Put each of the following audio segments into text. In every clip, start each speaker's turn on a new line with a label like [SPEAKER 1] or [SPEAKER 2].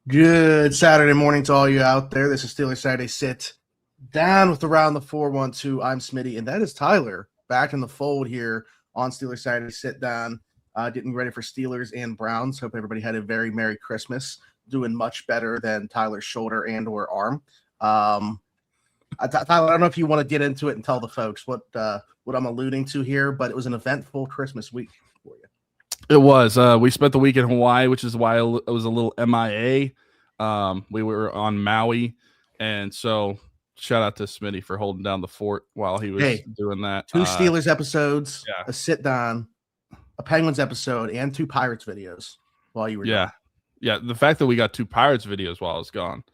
[SPEAKER 1] Good Saturday morning to all you out there. This is Steelers Saturday Sit Down with Around the 412. I'm Smitty, and that is Tyler back in the fold here on Steelers Saturday Sit Down. Getting ready for Steelers and Browns. Hope everybody had a very Merry Christmas. Doing much better than Tyler's shoulder and or arm. Tyler, I don't know if you want to get into it and tell the folks what I'm alluding to here, but it was an eventful Christmas week for you.
[SPEAKER 2] It was. We spent the week in Hawaii, which is why it was a little MIA. We were on Maui, and so shout out to Smitty for holding down the fort while he was doing that.
[SPEAKER 1] 2 Steelers episodes, a sit down, a Penguins episode, and 2 Pirates videos while you were gone.
[SPEAKER 2] Yeah. The fact that we got 2 Pirates videos while I was gone,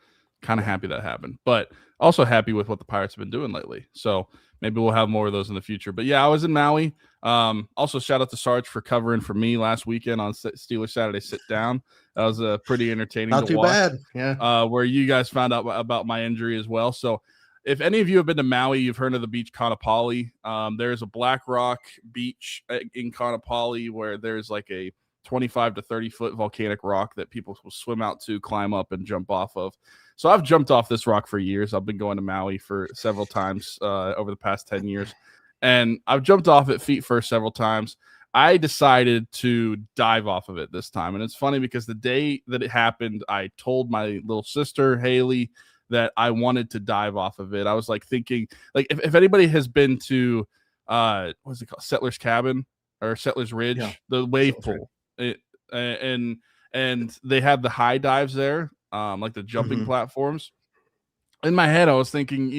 [SPEAKER 2] kind of happy that happened, but also happy with what the Pirates have been doing lately. So maybe we'll have more of those in the future. But yeah, I was in Maui. Also, shout out to Sarge for covering for me last weekend on Steelers Saturday Sit Down. That was pretty entertaining.
[SPEAKER 1] Not too
[SPEAKER 2] watch.
[SPEAKER 1] Bad. Yeah.
[SPEAKER 2] Where you guys found out about my injury as well. So if any of you have been to Maui, you've heard of the beach Kaanapali. There's a Black Rock beach in Kaanapali where there's like a 25 to 30 foot volcanic rock that people will swim out to, climb up, and jump off of. So I've jumped off this rock for years. I've been going to Maui for several times over the past 10 years. And I've jumped off it feet first several times. I decided to dive off of it this time. And it's funny because the day that it happened, I told my little sister, Haley, that I wanted to dive off of it. I was like thinking, like, if anybody has been to, what's it called? Settler's Cabin or Settler's Ridge, the wave pool. And they have the high dives there, like the jumping platforms. In my head, I was thinking,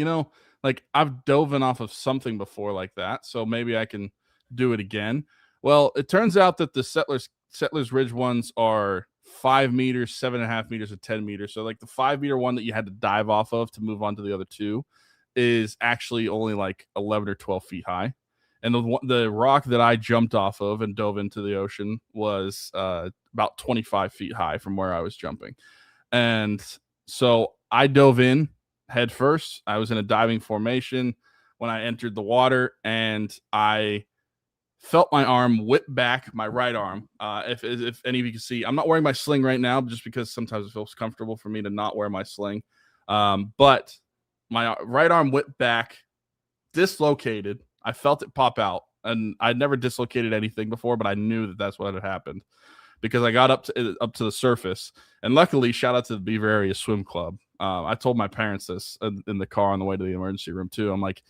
[SPEAKER 2] like I've dove off of something before like that, so maybe I can do it again. Well, it turns out that the Settlers Ridge ones are 5 meters, 7.5 meters, and 10 meters. So like the 5 meter one that you had to dive off of to move on to the other 2 is actually only like 11 or 12 feet high. And the rock that I jumped off of and dove into the ocean was about 25 feet high from where I was jumping. And so I dove in head first. I was in a diving formation when I entered the water, and I felt my arm whip back, my right arm. If any of you can see, I'm not wearing my sling right now just because sometimes it feels comfortable for me to not wear my sling. But my right arm whipped back, dislocated. I felt it pop out, and I'd never dislocated anything before, but I knew that that's what had happened because I got up to the surface. And luckily, shout out to the Beaver Area Swim Club. I told my parents this in the car on the way to the emergency room too. I'm like,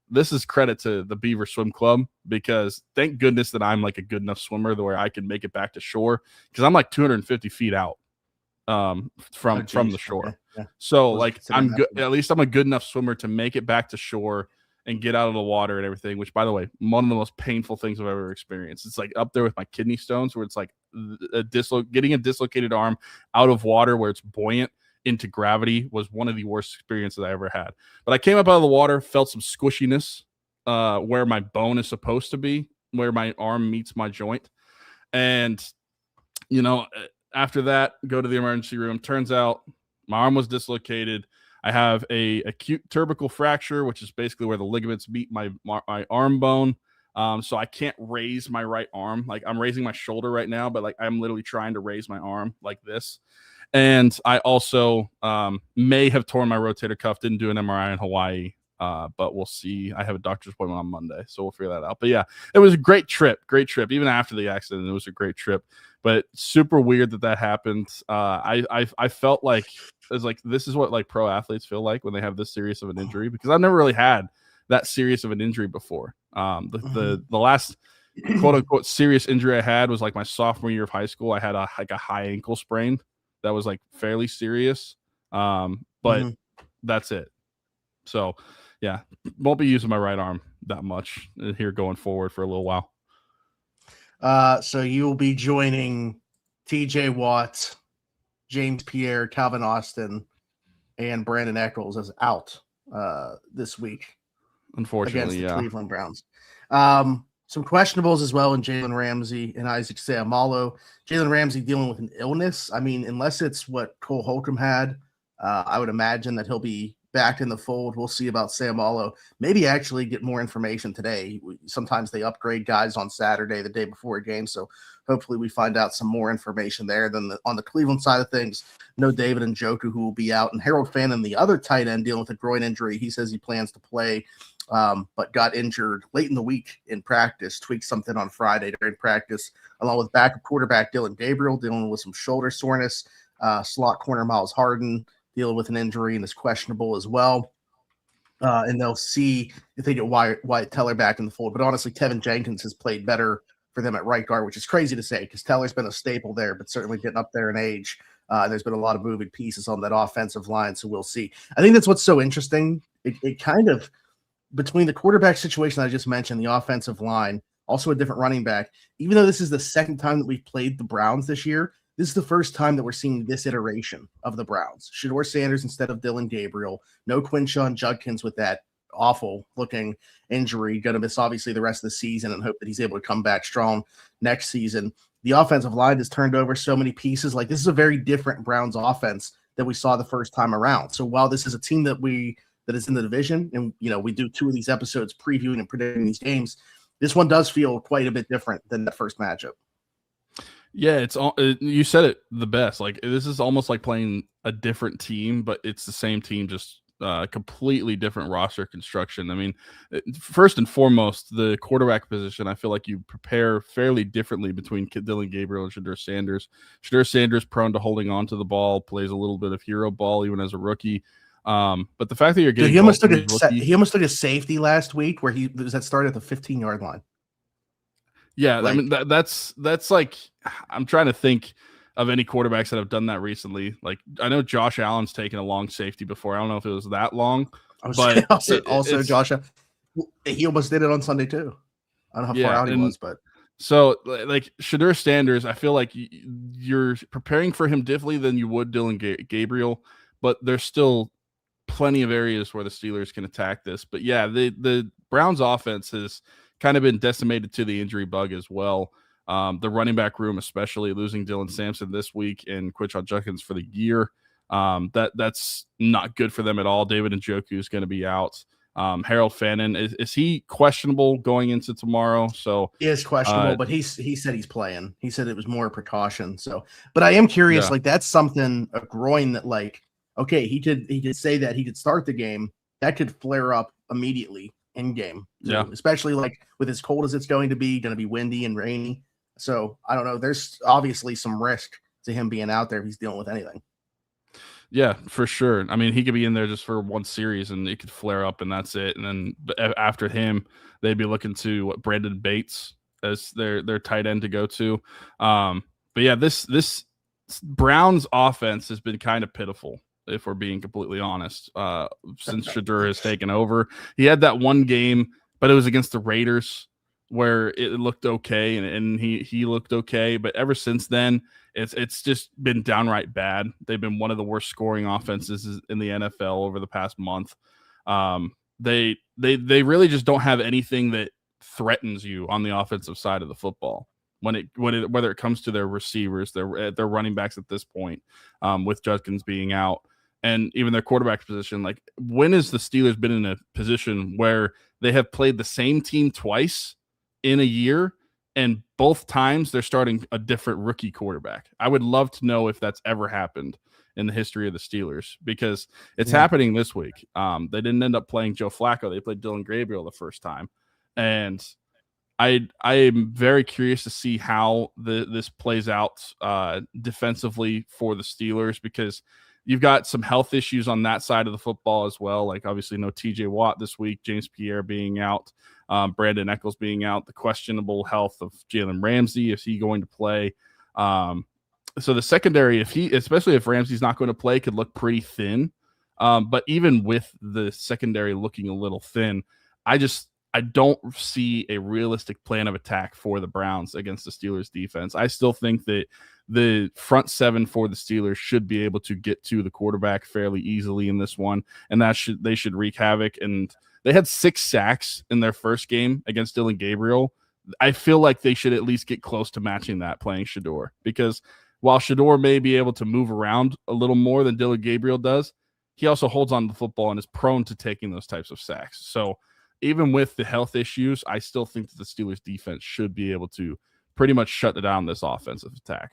[SPEAKER 2] this is credit to the Beaver Swim Club because thank goodness that I'm like a good enough swimmer where I can make it back to shore because I'm like 250 feet out from the shore. Yeah. So like I'm good. At least I'm a good enough swimmer to make it back to shore and get out of the water and everything, which, by the way, one of the most painful things I've ever experienced. It's like up there with my kidney stones where it's like getting a dislocated arm out of water where it's buoyant into gravity was one of the worst experiences I ever had. But I came up out of the water, felt some squishiness where my bone is supposed to be, where my arm meets my joint. And, after that, go to the emergency room. Turns out my arm was dislocated. I have a acute tubercle fracture, which is basically where the ligaments meet my arm bone. So I can't raise my right arm. Like I'm raising my shoulder right now, but like I'm literally trying to raise my arm like this. And I also may have torn my rotator cuff. Didn't do an MRI in Hawaii, but we'll see. I have a doctor's appointment on Monday, so we'll figure that out. But yeah, it was a great trip. Even after the accident, it was a great trip. But super weird that happened. I felt like it was like this is what like pro athletes feel like when they have this serious of an injury because I've never really had that serious of an injury before. The last quote unquote serious injury I had was like my sophomore year of high school. I had a high ankle sprain that was like fairly serious. But that's it. So yeah, won't be using my right arm that much here going forward for a little while.
[SPEAKER 1] So you will be joining TJ Watt, James Pierre, Calvin Austin, and Brandon Eccles as out this week.
[SPEAKER 2] Unfortunately,
[SPEAKER 1] against the Cleveland Browns. Some questionables as well in Jalen Ramsey and Isaac Seumalo. Jalen Ramsey dealing with an illness. I mean, unless it's what Cole Holcomb had, I would imagine that he'll be back in the fold. We'll see about Samalo. Maybe actually get more information today. Sometimes they upgrade guys on Saturday, the day before a game. So hopefully we find out some more information there. Than on the Cleveland side of things, no David Njoku, who will be out. And Harold Fannin, the other tight end, dealing with a groin injury. He says he plans to play, but got injured late in the week in practice, tweaked something on Friday during practice, along with backup quarterback Dylan Gabriel dealing with some shoulder soreness. Slot corner Miles Harden dealing with an injury and is questionable as well. And they'll see if they get Wyatt Teller back in the fold. But honestly, Tevin Jenkins has played better for them at right guard, which is crazy to say because Teller's been a staple there, but certainly getting up there in age. There's been a lot of moving pieces on that offensive line, so we'll see. I think that's what's so interesting. It kind of, between the quarterback situation I just mentioned, the offensive line, also a different running back, even though this is the second time that we've played the Browns this year, this is the first time that we're seeing this iteration of the Browns. Shedeur Sanders instead of Dylan Gabriel. No Quinshon Judkins with that awful-looking injury. Going to miss, obviously, the rest of the season and hope that he's able to come back strong next season. The offensive line has turned over so many pieces. Like, this is a very different Browns offense that we saw the first time around. So while this is a team that is in the division, and, we do 2 of these episodes previewing and predicting these games, this one does feel quite a bit different than the first matchup.
[SPEAKER 2] Yeah, it's all you said it the best. Like, this is almost like playing a different team, but it's the same team, just completely different roster construction. I mean, first and foremost, the quarterback position, I feel like you prepare fairly differently between Dylan Gabriel and Shedeur Sanders. Shedeur Sanders prone to holding on to the ball, plays a little bit of hero ball even as a rookie. But the fact that you're getting
[SPEAKER 1] he almost took a safety last week where he was that started at the 15-yard line.
[SPEAKER 2] Yeah, I mean that's like, I'm trying to think of any quarterbacks that have done that recently. Like, I know Josh Allen's taken a long safety before. I don't know if it was that long, but
[SPEAKER 1] also Josh, he almost did it on Sunday too. I don't know how far out he was, but
[SPEAKER 2] so like Shedeur Sanders, I feel like you're preparing for him differently than you would Dylan Gabriel, but there's still plenty of areas where the Steelers can attack this. But yeah, the Browns offense has kind of been decimated to the injury bug as well. The running back room, especially losing Dylan Sampson this week and Quinshon Judkins for the year, that's not good for them at all. David Njoku is going to be out. Harold Fannin, is he questionable going into tomorrow? So
[SPEAKER 1] he is questionable, but he said he's playing. He said it was more precaution. So, but I am curious, like, that's something, a groin that, like, okay, he could say that he could start the game. That could flare up immediately in game. Yeah. Especially like with as cold as it's going to be windy and rainy. So I don't know. There's obviously some risk to him being out there if he's dealing with anything.
[SPEAKER 2] Yeah, for sure. I mean, he could be in there just for one series and it could flare up and that's it. And then after him, they'd be looking to Brandon Bates as their tight end to go to. But yeah, this Browns offense has been kind of pitiful, if we're being completely honest, since Shedeur has taken over. He had that one game, but it was against the Raiders where it looked okay and he looked okay. But ever since then, it's just been downright bad. They've been one of the worst scoring offenses in the NFL over the past month. They really just don't have anything that threatens you on the offensive side of the football. Whether it comes to their receivers, their running backs at this point, with Judkins being out, and even their quarterback position. Like, when has the Steelers been in a position where they have played the same team twice in a year, and both times they're starting a different rookie quarterback? I would love to know if that's ever happened in the history of the Steelers, because it's happening this week. They didn't end up playing Joe Flacco. They played Dylan Gabriel the first time. And I am very curious to see how this plays out defensively for the Steelers, because you've got some health issues on that side of the football as well. Like, obviously no TJ Watt this week, James Pierre being out, Brandon Eccles being out, the questionable health of Jalen Ramsey. Is he going to play? So the secondary, especially if Ramsey's not going to play, could look pretty thin. But even with the secondary looking a little thin, I don't see a realistic plan of attack for the Browns against the Steelers defense. I still think that the front seven for the Steelers should be able to get to the quarterback fairly easily in this one, and they should wreak havoc. And they had 6 sacks in their first game against Dylan Gabriel. I feel like they should at least get close to matching that playing Shedeur, because while Shedeur may be able to move around a little more than Dylan Gabriel does, he also holds on to the football and is prone to taking those types of sacks. So even with the health issues, I still think that the Steelers defense should be able to pretty much shut down this offensive attack.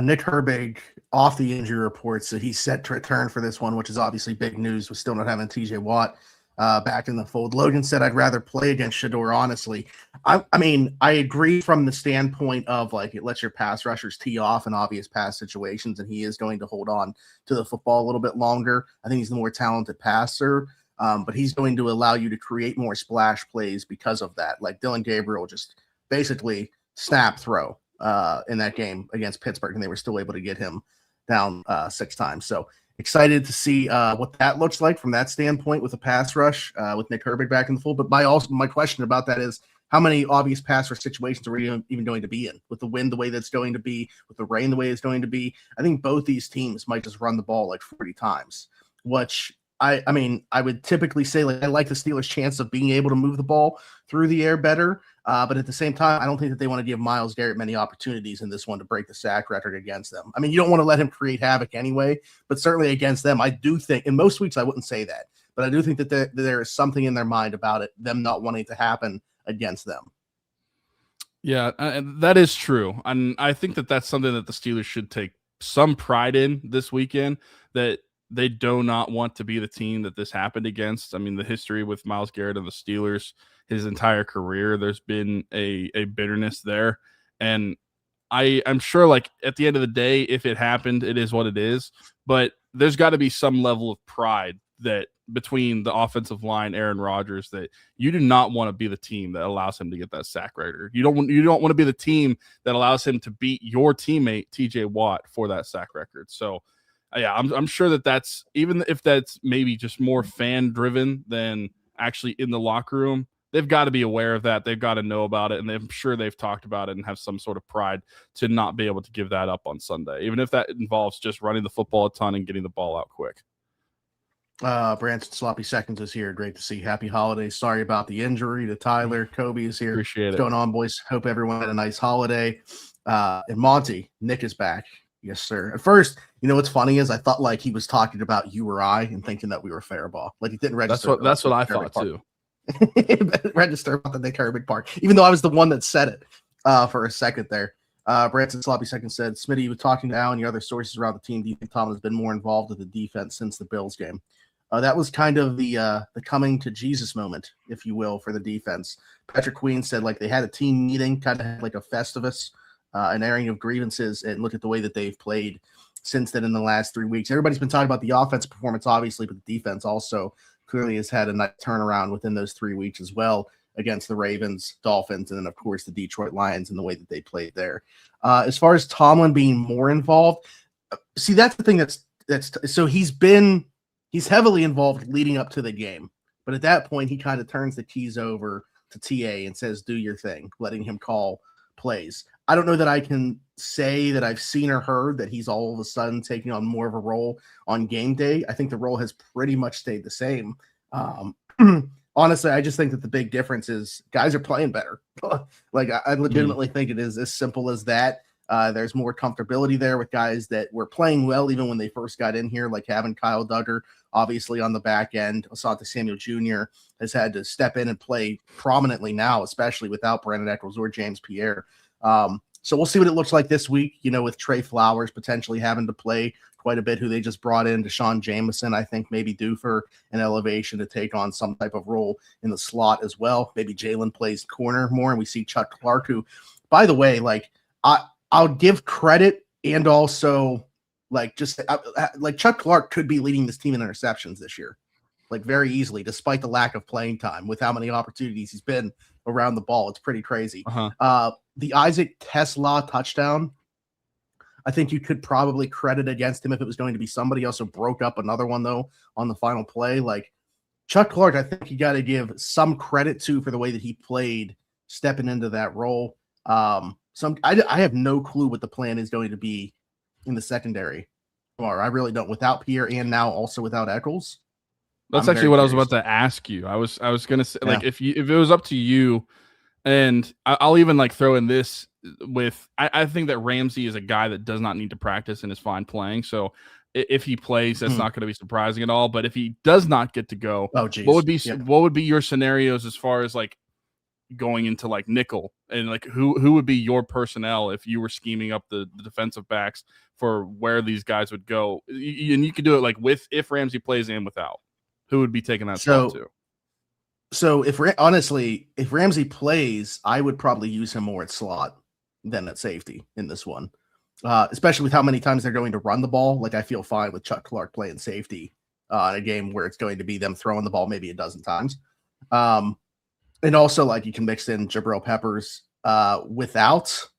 [SPEAKER 1] Nick Herbig off the injury report, so he's set to return for this one, which is obviously big news with still not having TJ Watt back in the fold. Logan said, I'd rather play against Shedeur, honestly. I mean, I agree from the standpoint of like it lets your pass rushers tee off in obvious pass situations, and he is going to hold on to the football a little bit longer. I think he's the more talented passer, but he's going to allow you to create more splash plays because of that. Like Dylan Gabriel just basically snap throw in that game against Pittsburgh, and they were still able to get him down 6 times. So excited to see what that looks like from that standpoint with a pass rush with Nick Herbig back in the fold. But my question about that is, how many obvious pass rush situations are we even going to be in with the wind the way that's going to be, with the rain the way it's going to be? I think both these teams might just run the ball like 40 times, which I mean, I would typically say like I like the Steelers' chance of being able to move the ball through the air better. But at the same time, I don't think that they want to give Myles Garrett many opportunities in this one to break the sack record against them. I mean, you don't want to let him create havoc anyway, but certainly against them, I do think, in most weeks I wouldn't say that, but I do think that there is something in their mind about it, them not wanting to happen against them.
[SPEAKER 2] Yeah, that is true. And I think that that's something that the Steelers should take some pride in this weekend, that they do not want to be the team that this happened against. I mean, the history with Myles Garrett and the Steelers, his entire career, there's been a bitterness there. And I'm sure, like, at the end of the day, if it happened, it is what it is. But there's got to be some level of pride that between the offensive line, Aaron Rodgers, that you do not want to be the team that allows him to get that sack record. You don't want to be the team that allows him to beat your teammate TJ Watt for that sack record. So yeah, I'm sure that that's, even if that's maybe just more fan driven than actually in the locker room, they've got to be aware of that. They've got to know about it, and I'm sure they've talked about it and have some sort of pride to not be able to give that up on Sunday, even if that involves just running the football a ton and getting the ball out quick.
[SPEAKER 1] Branson Sloppy Seconds is here. Great to see. Happy holidays. Sorry about the injury to Tyler. Kobe is here.
[SPEAKER 2] Appreciate it.
[SPEAKER 1] What's going on, boys? Hope everyone had a nice holiday. And Monty, Nick is back. Yes, sir. At first, you know what's funny is I thought like he was talking about you or I and thinking that we were Fairball. Like he didn't register.
[SPEAKER 2] That's what I thought too.
[SPEAKER 1] Register about the Nick Herbig part, even though I was the one that said it for a second there. Branson Sloppy Second said, Smitty, you were talking to Al and your other sources around the team. Do you think Tomlin has been more involved with the defense since the Bills game? That was kind of the coming to Jesus moment, if you will, for the defense. Patrick Queen said like they had a team meeting, kind of like a Festivus, an airing of grievances, and look at the way that they've played since then in the last 3 weeks. Everybody's been talking about the offensive performance, obviously, but the defense also clearly has had a nice turnaround within those 3 weeks as well against the Ravens, Dolphins, and then, of course, the Detroit Lions and the way that they played there. As far as Tomlin being more involved, see, that's the thing that's so he's heavily involved leading up to the game. But at that point, he kind of turns the keys over to TA and says, do your thing, letting him call plays. I don't know that I can say that I've seen or heard that he's all of a sudden taking on more of a role on game day. I think the role has pretty much stayed the same. Honestly, I just think that the big difference is guys are playing better. Like I legitimately think it is as simple as that. There's more comfortability there with guys that were playing well even when they first got in here, like having Kyle Duggar, obviously on the back end. Asante Samuel Jr. has had to step in and play prominently now, especially without Brandon Eccles or James Pierre. So we'll see what it looks like this week, you know, with Trey Flowers potentially having to play quite a bit, who they just brought in. Deshaun Jameson, I think, maybe due for an elevation to take on some type of role in the slot as well. Maybe Jalen plays corner more, and we see Chuck Clark, who, by the way, like I'll give credit, and also like just like Chuck Clark could be leading this team in interceptions this year, like very easily, despite the lack of playing time with how many opportunities he's been around the ball. It's pretty crazy. The Isaac Tesla touchdown, I think you could probably credit against him if it was going to be somebody. Also broke up another one, though, on the final play. Like Chuck Clark, I think you got to give some credit to for the way that he played stepping into that role. I have no clue what the plan is going to be in the secondary tomorrow. I really don't. Without Pierre and now also without Eccles.
[SPEAKER 2] That's actually what I was about to ask you. I was going to say, like, if it was up to you, And I'll even like throw in this with I think that Ramsey is a guy that does not need to practice and is fine playing. So if he plays, that's not going to be surprising at all. But if he does not get to go,
[SPEAKER 1] Oh, geez.
[SPEAKER 2] What would be your scenarios as far as like going into like nickel, and like who would be your personnel if you were scheming up the defensive backs for where these guys would go? And you could do it like with if Ramsey plays and without, who would be taking that spot too?
[SPEAKER 1] So if Ramsey plays, I would probably use him more at slot than at safety in this one, especially with how many times they're going to run the ball. Like I feel fine with Chuck Clark playing safety in a game where it's going to be them throwing the ball maybe a dozen times. And also like you can mix in Jabril Peppers without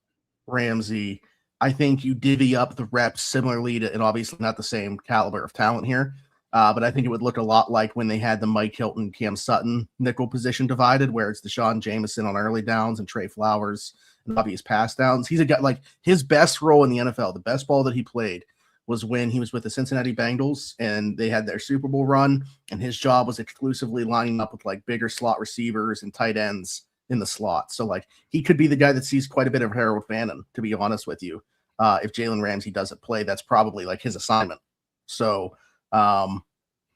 [SPEAKER 1] Ramsey. I think you divvy up the reps similarly to, and obviously not the same caliber of talent here. But I think it would look a lot like when they had the Mike Hilton, Cam Sutton nickel position divided, where it's Deshaun Jameson on early downs and Trey Flowers and obvious pass downs. He's a guy like his best role in the NFL, the best ball that he played was when he was with the Cincinnati Bengals and they had their Super Bowl run. And his job was exclusively lining up with like bigger slot receivers and tight ends in the slot. So like he could be the guy that sees quite a bit of Harold Fannin, to be honest with you. If Jalen Ramsey doesn't play, that's probably like his assignment. So,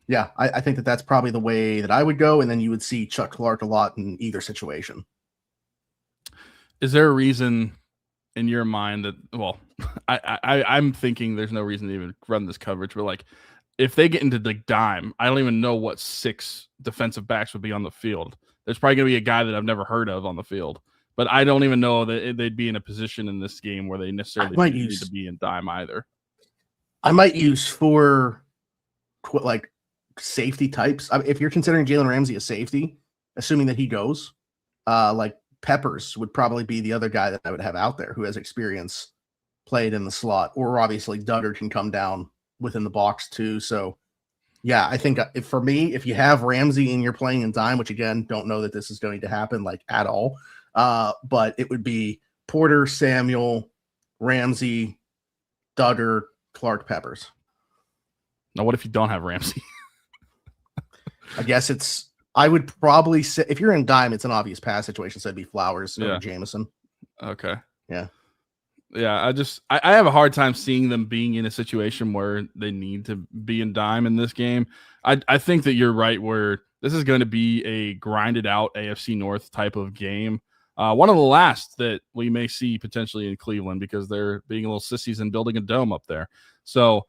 [SPEAKER 1] yeah, I think that that's probably the way that I would go. And then you would see Chuck Clark a lot in either situation.
[SPEAKER 2] Is there a reason in your mind that, well, I'm thinking there's no reason to even run this coverage, but like if they get into the dime, I don't even know what 6 defensive backs would be on the field. There's probably going to be a guy that I've never heard of on the field, but I don't even know that they'd be in a position in this game where they necessarily need to be in dime either. I
[SPEAKER 1] might use 4 like safety types. I mean, if you're considering Jalen Ramsey a safety, assuming that he goes, like Peppers would probably be the other guy that I would have out there who has experience played in the slot, or obviously Duggar can come down within the box too. So yeah, I think for me, if you have Ramsey and you're playing in dime, which again, don't know that this is going to happen like at all. But it would be Porter, Samuel, Ramsey, Duggar, Clark, Peppers.
[SPEAKER 2] Now, what if you don't have Ramsey?
[SPEAKER 1] I guess I would probably say if you're in dime, it's an obvious pass situation. So it'd be Flowers or Jameson.
[SPEAKER 2] Okay.
[SPEAKER 1] Yeah.
[SPEAKER 2] Yeah. I have a hard time seeing them being in a situation where they need to be in dime in this game. I think that you're right where this is going to be a grinded out AFC North type of game. One of the last that we may see potentially in Cleveland because they're being a little sissies and building a dome up there. So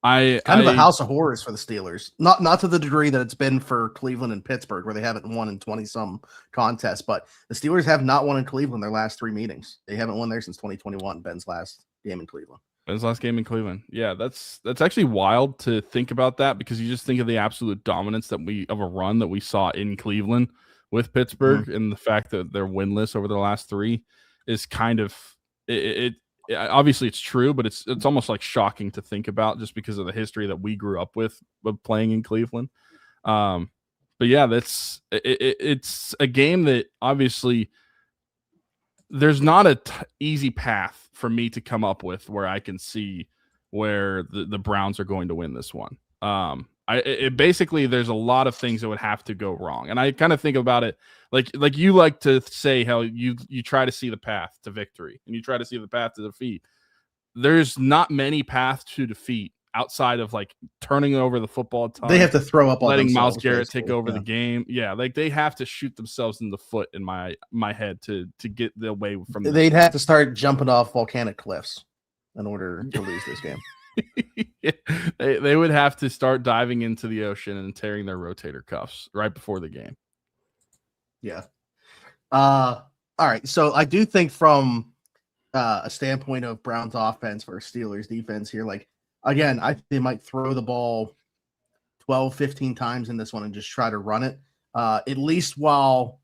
[SPEAKER 2] kind
[SPEAKER 1] of a house of horrors for the Steelers. Not to the degree that it's been for Cleveland and Pittsburgh, where they haven't won in 20-some contests, but the Steelers have not won in Cleveland their last 3 meetings. They haven't won there since 2021, Ben's last game in Cleveland.
[SPEAKER 2] Ben's last game in Cleveland. Yeah, that's actually wild to think about that because you just think of the absolute dominance of a run that we saw in Cleveland with Pittsburgh, and the fact that they're winless over the last 3 is kind of it obviously it's true, but it's almost like shocking to think about just because of the history that we grew up with playing in Cleveland. But yeah, it's a game that obviously there's not a easy path for me to come up with where I can see where the Browns are going to win this one. Basically there's a lot of things that would have to go wrong. And I kind of think about it like you like to say how you try to see the path to victory and you try to see the path to defeat. There's not many paths to defeat outside of like turning over the football time.
[SPEAKER 1] They have to throw up on
[SPEAKER 2] letting Myles Garrett take over the game. Yeah, like they have to shoot themselves in the foot in my head to get the away from this.
[SPEAKER 1] They'd have to start jumping off volcanic cliffs in order to lose this game.
[SPEAKER 2] They would have to start diving into the ocean and tearing their rotator cuffs right before the game.
[SPEAKER 1] Yeah. All right. So I do think from a standpoint of Browns offense versus Steelers defense here, like, again, I think they might throw the ball 12, 15 times in this one and just try to run it, at least while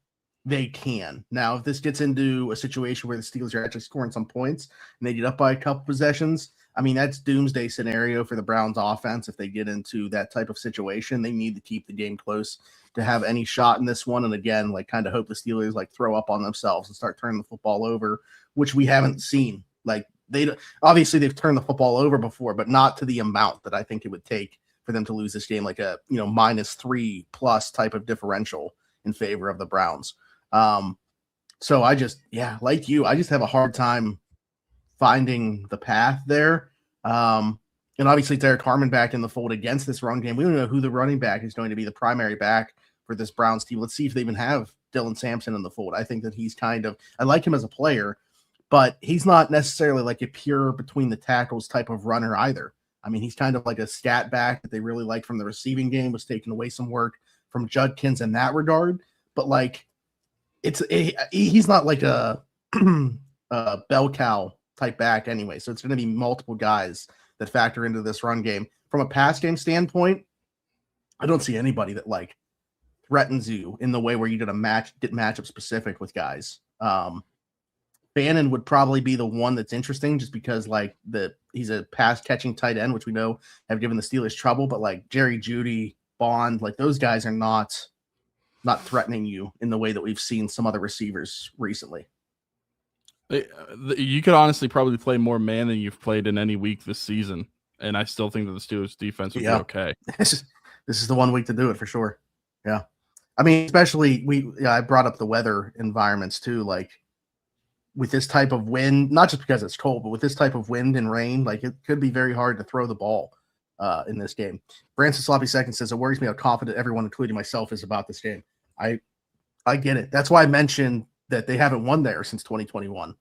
[SPEAKER 1] they can. Now, if this gets into a situation where the Steelers are actually scoring some points and they get up by a couple possessions, I mean, that's doomsday scenario for the Browns offense. If they get into that type of situation, they need to keep the game close to have any shot in this one. And again, like kind of hope the Steelers like throw up on themselves and start turning the football over, which we haven't seen. Like obviously they've turned the football over before, but not to the amount that I think it would take for them to lose this game, like a, -3+ type of differential in favor of the Browns. So I just, like you, I just have a hard time finding the path there. And obviously Derek Harmon back in the fold against this run game. We don't know who the running back is going to be, the primary back for this Browns team. Let's see if they even have Dylan Sampson in the fold. I think that he's I like him as a player, but he's not necessarily like a pure between the tackles type of runner either. I mean, he's kind of like a scat back that they really like from the receiving game, was taking away some work from Judkins in that regard. But like, he's not like a bell cow type back anyway. So it's going to be multiple guys that factor into this run game. From a pass game standpoint, I don't see anybody that like threatens you in the way where you're going to get matchup specific with guys. Bannon would probably be the one that's interesting just because like he's a pass catching tight end, which we know have given the Steelers trouble, but like Jerry Jeudy, Bond, like those guys are not threatening you in the way that we've seen some other receivers recently.
[SPEAKER 2] You could honestly probably play more man than you've played in any week this season, and I still think that the Steelers defense would be okay.
[SPEAKER 1] This is the 1 week to do it for sure. Yeah. I mean, especially I brought up the weather environments too. Like with this type of wind, not just because it's cold, but with this type of wind and rain, like it could be very hard to throw the ball in this game. Francis Sloppy Second says, it worries me how confident everyone, including myself, is about this game. I get it. That's why I mentioned that they haven't won there since 2021.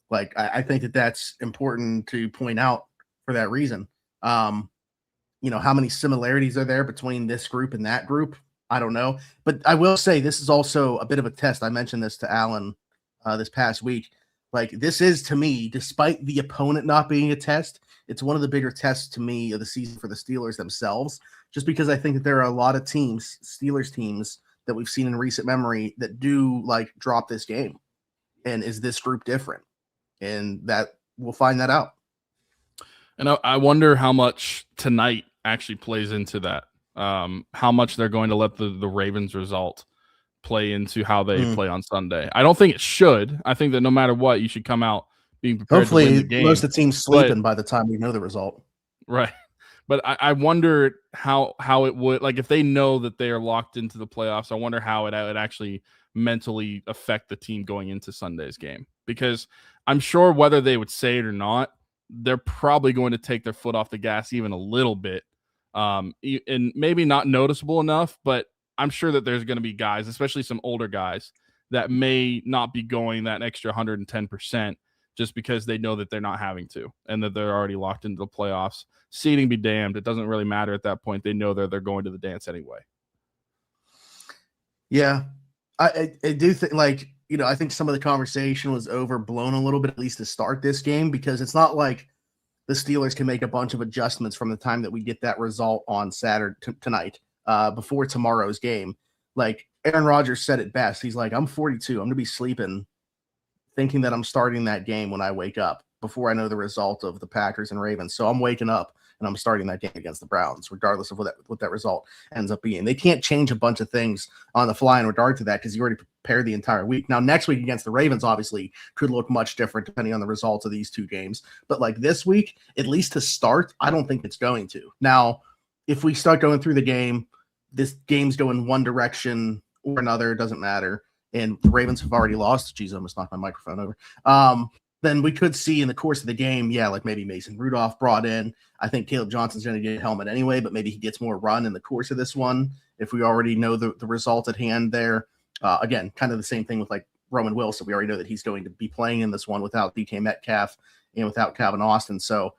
[SPEAKER 1] Like, I think that that's important to point out for that reason. How many similarities are there between this group and that group? I don't know. But I will say this is also a bit of a test. I mentioned this to Alan this past week. Like, this is, to me, despite the opponent not being a test, it's one of the bigger tests to me of the season for the Steelers themselves, just because I think that there are a lot of teams, Steelers teams, that we've seen in recent memory that do like drop this game. And is this group different? And that we'll find that out.
[SPEAKER 2] And I wonder how much tonight actually plays into that. How much they're going to let the Ravens result play into how they play on Sunday. I don't think it should. I think that no matter what, you should come out being prepared to win the game.
[SPEAKER 1] Most of the team's sleeping by the time we know the result.
[SPEAKER 2] Right. But I wonder how it would, like, if they know that they are locked into the playoffs, I wonder how it would actually mentally affect the team going into Sunday's game. Because I'm sure whether they would say it or not, they're probably going to take their foot off the gas even a little bit. And maybe not noticeable enough, but I'm sure that there's going to be guys, especially some older guys, that may not be going that extra 110% just because they know that they're not having to and that they're already locked into the playoffs. Seeding be damned. It doesn't really matter at that point. They know they're going to the dance anyway.
[SPEAKER 1] Yeah. I do think, like, I think some of the conversation was overblown a little bit, at least to start this game, because it's not like the Steelers can make a bunch of adjustments from the time that we get that result on Saturday tonight before tomorrow's game. Like Aaron Rodgers said it best. He's like, I'm 42. I'm going to be sleeping thinking that I'm starting that game when I wake up before I know the result of the Packers and Ravens. So I'm waking up and I'm starting that game against the Browns, regardless of what that result ends up being. They can't change a bunch of things on the fly in regard to that because you already prepared the entire week. Now, next week against the Ravens, obviously, could look much different depending on the results of these two games. But like this week, at least to start, I don't think it's going to. Now, if we start going through the game, this game's going one direction or another, it doesn't matter. And the Ravens have already lost. Jeez, I almost knocked my microphone over. Then we could see in the course of the game, like maybe Mason Rudolph brought in. I think Caleb Johnson's going to get a helmet anyway, but maybe he gets more run in the course of this one if we already know the result at hand there. Again, kind of the same thing with like Roman Wilson. We already know that he's going to be playing in this one without DK Metcalf and without Calvin Austin. So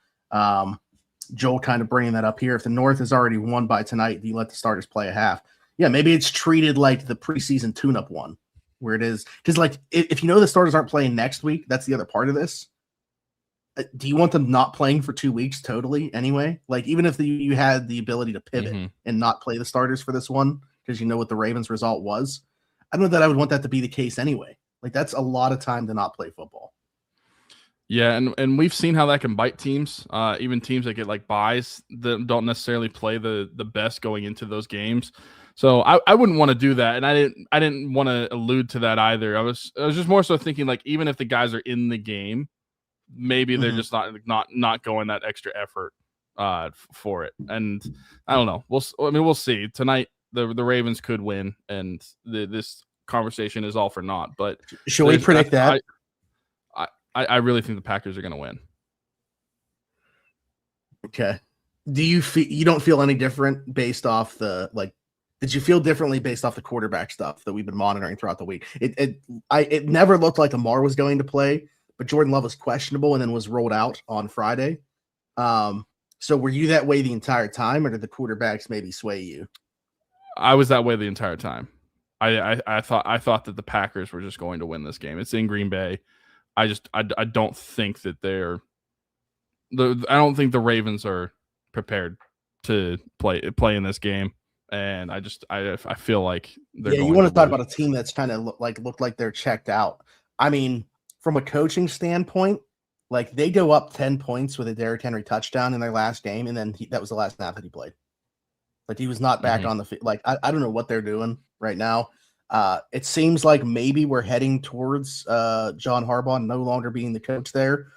[SPEAKER 1] Joel kind of bringing that up here. If the North has already won by tonight, do you let the starters play a half? Yeah, maybe it's treated like the preseason tune-up one, where it is. Because, like, if you know the starters aren't playing next week, that's the other part of this. Do you want them not playing for 2 weeks totally anyway? Like, even if you had the ability to pivot and not play the starters for this one because you know what the Ravens result was, I don't know that I would want that to be the case anyway. Like, that's a lot of time to not play football.
[SPEAKER 2] Yeah, and we've seen how that can bite teams, even teams that get like buys that don't necessarily play the best going into those games. So I wouldn't want to do that, and I didn't want to allude to that either. I was just more so thinking, like, even if the guys are in the game, maybe they're just not going that extra effort for it. And I don't know. We'll see tonight. The Ravens could win, and this conversation is all for naught. But
[SPEAKER 1] should we predict that?
[SPEAKER 2] I really think the Packers are going to win.
[SPEAKER 1] Okay. Do you feel you don't feel any different based off the did you feel differently based off the quarterback stuff that we've been monitoring throughout the week? It never looked like Lamar was going to play, but Jordan Love was questionable and then was rolled out on Friday. So were you that way the entire time, or did the quarterbacks maybe sway you?
[SPEAKER 2] I was that way the entire time. I thought that the Packers were just going to win this game. It's in Green Bay. I don't think that I don't think the Ravens are prepared to play in this game, and I feel like they're.
[SPEAKER 1] Yeah, you want to talk about a team that's kind of looked like they're checked out. I mean, from a coaching standpoint, like they go up 10 points with a Derrick Henry touchdown in their last game, and then that was the last snap that he played. Like he was not back on the field. Like I don't know what they're doing right now. It seems like maybe we're heading towards John Harbaugh no longer being the coach there.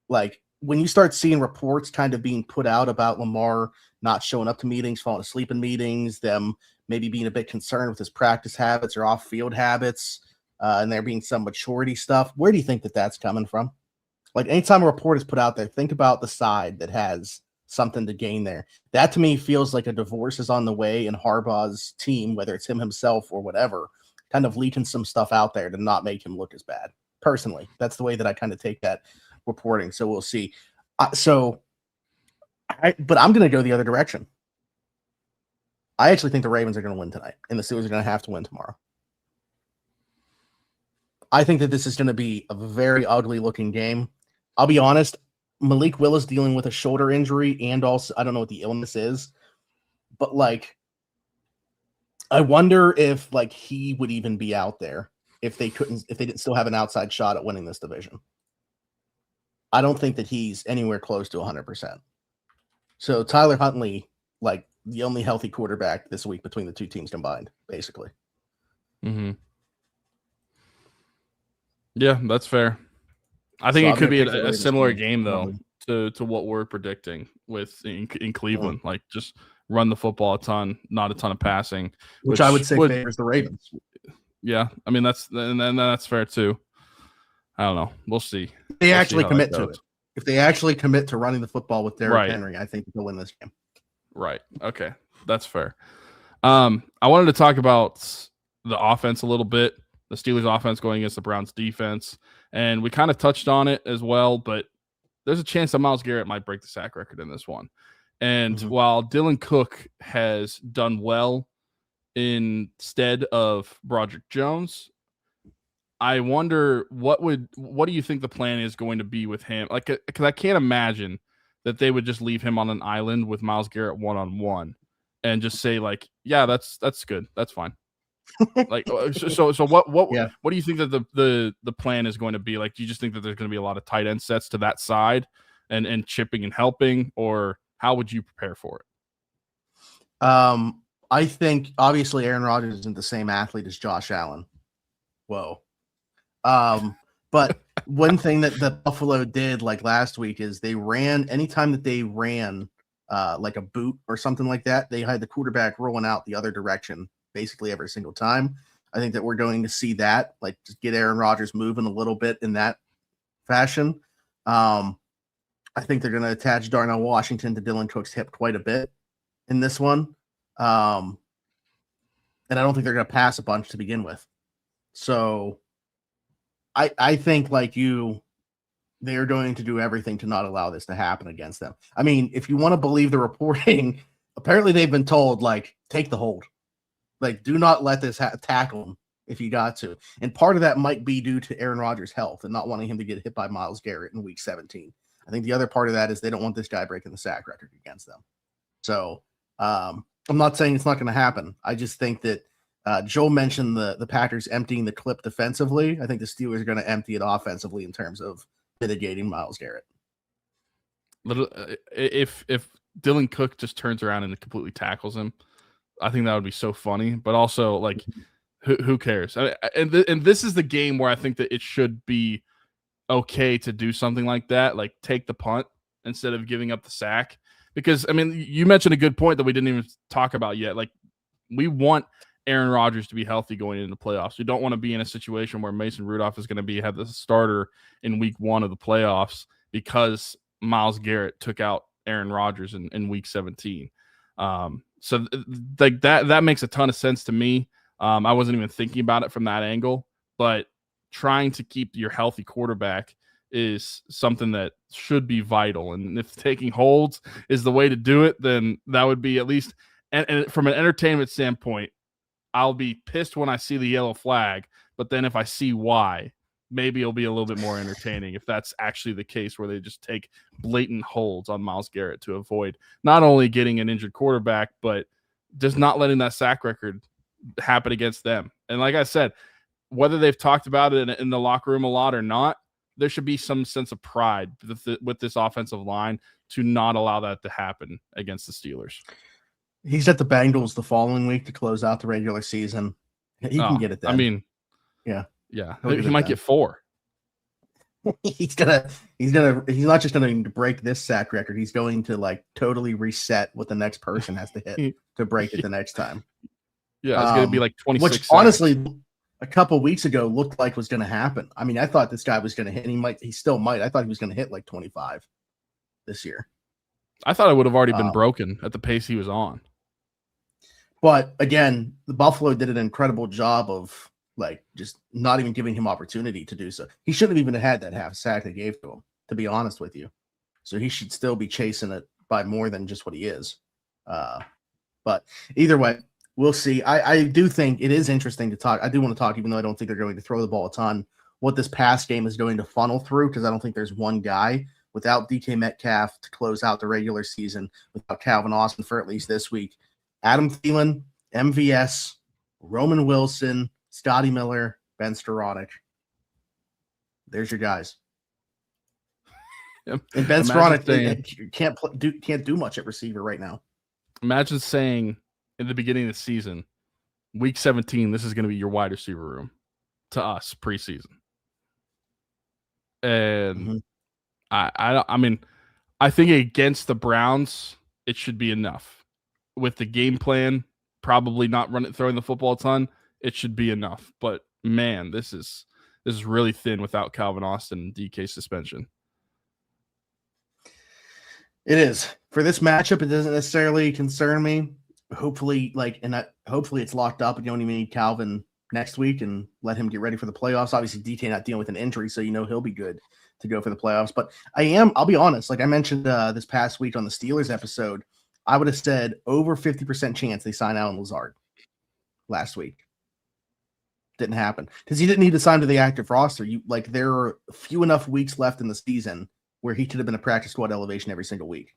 [SPEAKER 1] Like when you start seeing reports kind of being put out about Lamar not showing up to meetings, falling asleep in meetings, them maybe being a bit concerned with his practice habits or off-field habits, and there being some maturity stuff, where do you think that that's coming from? Like anytime a report is put out there, think about the side that has something to gain there. That to me feels like a divorce is on the way in Harbaugh's team, whether it's him himself or whatever, kind of leaking some stuff out there to not make him look as bad. Personally, that's the way that I kind of take that reporting. So we'll see. But I'm going to go the other direction. I actually think the Ravens are going to win tonight, and the Steelers are going to have to win tomorrow. I think that this is going to be a very ugly looking game. I'll be honest. Malik Willis dealing with a shoulder injury, and also I don't know what the illness is, but like, I wonder if he would even be out there if they didn't still have an outside shot at winning this division. I don't think that he's anywhere close to 100%. So Tyler Huntley, like the only healthy quarterback this week between the two teams combined, basically.
[SPEAKER 2] Mm-hmm. Yeah, that's fair. I think it could be a similar game though to what we're predicting in Cleveland. Like just run the football a ton, not a ton of passing,
[SPEAKER 1] which I would say favors the Ravens.
[SPEAKER 2] Yeah, I mean that's fair too. I don't know. We'll see.
[SPEAKER 1] They actually commit to it. If they actually commit to running the football with Derrick Henry, I think they'll win this game.
[SPEAKER 2] Right. Okay. That's fair. I wanted to talk about the offense a little bit. The Steelers offense going against the Browns defense. And we kind of touched on it as well, but there's a chance that Myles Garrett might break the sack record in this one. And while Dylan Cook has done well instead of Broderick Jones, I wonder what do you think the plan is going to be with him? Like, because I can't imagine that they would just leave him on an island with Myles Garrett one-on-one and just say like, yeah, that's good. That's fine. Like, so what do you think that the plan is going to be? Like, do you just think that there's going to be a lot of tight end sets to that side and chipping and helping, or how would you prepare for it?
[SPEAKER 1] I think obviously Aaron Rodgers isn't the same athlete as Josh Allen. Whoa. But one thing that the Buffalo did like last week is they ran anytime that they ran like a boot or something like that, they had the quarterback rolling out the other direction basically every single time. I think that we're going to see that, like just get Aaron Rodgers moving a little bit in that fashion. I think they're going to attach Darnell Washington to Dylan Cook's hip quite a bit in this one. And I don't think they're going to pass a bunch to begin with. So I think like they're going to do everything to not allow this to happen against them. I mean, if you want to believe the reporting, apparently they've been told, like, take the hold. Like, do not let this tackle him if you got to. And part of that might be due to Aaron Rodgers' health and not wanting him to get hit by Myles Garrett in week 17. I think the other part of that is they don't want this guy breaking the sack record against them. So I'm not saying it's not going to happen. I just think that Joel mentioned the Packers emptying the clip defensively. I think the Steelers are going to empty it offensively in terms of mitigating Myles Garrett.
[SPEAKER 2] If Dylan Cook just turns around and completely tackles him, I think that would be so funny. But also, like, who cares? And this is the game where I think that it should be okay to do something like that, like take the punt instead of giving up the sack. Because, I mean, you mentioned a good point that we didn't even talk about yet. Like, we want Aaron Rodgers to be healthy going into the playoffs. We don't want to be in a situation where Mason Rudolph is going to have the starter in week 1 of the playoffs because Myles Garrett took out Aaron Rodgers in week 17. So like that makes a ton of sense to me. I wasn't even thinking about it from that angle, but trying to keep your healthy quarterback is something that should be vital. And if taking holds is the way to do it, then that would be at least, and from an entertainment standpoint, I'll be pissed when I see the yellow flag, but then if I see why, maybe it'll be a little bit more entertaining if that's actually the case where they just take blatant holds on Myles Garrett to avoid not only getting an injured quarterback, but just not letting that sack record happen against them. And like I said, whether they've talked about it in the locker room a lot or not, there should be some sense of pride with this offensive line to not allow that to happen against the Steelers.
[SPEAKER 1] He's at the Bengals the following week to close out the regular season. He can get it then.
[SPEAKER 2] I mean,
[SPEAKER 1] yeah.
[SPEAKER 2] He might get 4.
[SPEAKER 1] He's not just going to break this sack record. He's going to like totally reset what the next person has to hit to break it the next time.
[SPEAKER 2] Yeah, it's going to be like 26.
[SPEAKER 1] Which honestly, a couple weeks ago looked like was going to happen. I mean, I thought this guy was going to hit. He still might. I thought he was going to hit like 25 this year.
[SPEAKER 2] I thought it would have already been broken at the pace he was on.
[SPEAKER 1] But again, the Buffalo did an incredible job of like just not even giving him opportunity to do so. He shouldn't have even had that half sack they gave to him, to be honest with you. So he should still be chasing it by more than just what he is. But either way, we'll see. I do think it is interesting to talk. I do want to talk, even though I don't think they're going to throw the ball a ton, what this pass game is going to funnel through, because I don't think there's one guy without DK Metcalf to close out the regular season, without Calvin Austin for at least this week. Adam Thielen, MVS, Roman Wilson, Scotty Miller, Ben Skoranek. There's your guys. And Ben Skoranek can't do much at receiver right now.
[SPEAKER 2] Imagine saying in the beginning of the season, week 17, this is going to be your wide receiver room to us preseason. And I mean, I think against the Browns, it should be enough. With the game plan, probably not throwing the football a ton, it should be enough. But man, this is really thin without Calvin Austin and DK suspension.
[SPEAKER 1] It is. For this matchup, it doesn't necessarily concern me. Hopefully, hopefully it's locked up and you don't even need Calvin next week and let him get ready for the playoffs. Obviously, DK not dealing with an injury, so he'll be good to go for the playoffs. But I'll be honest, like I mentioned this past week on the Steelers episode, I would have said over 50% chance they sign Allen Lazard last week. Didn't happen because he didn't need to sign to the active roster. There are few enough weeks left in the season where he could have been a practice squad elevation every single week.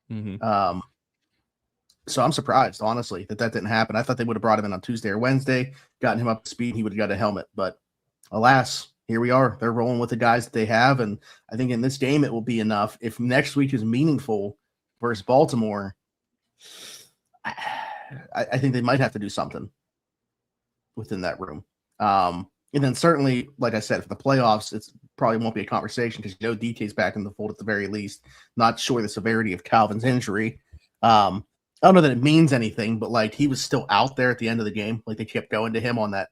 [SPEAKER 1] So I'm surprised, honestly, that didn't happen. I thought they would have brought him in on Tuesday or Wednesday, gotten him up to speed, he would have got a helmet. But alas, here we are. They're rolling with the guys that they have, and I think in this game it will be enough. If next week is meaningful versus Baltimore, I think they might have to do something within that room. And then certainly, like I said, for the playoffs, it's probably won't be a conversation because DK's back in the fold at the very least. Not sure the severity of Calvin's injury. I don't know that it means anything, but he was still out there at the end of the game. They kept going to him on that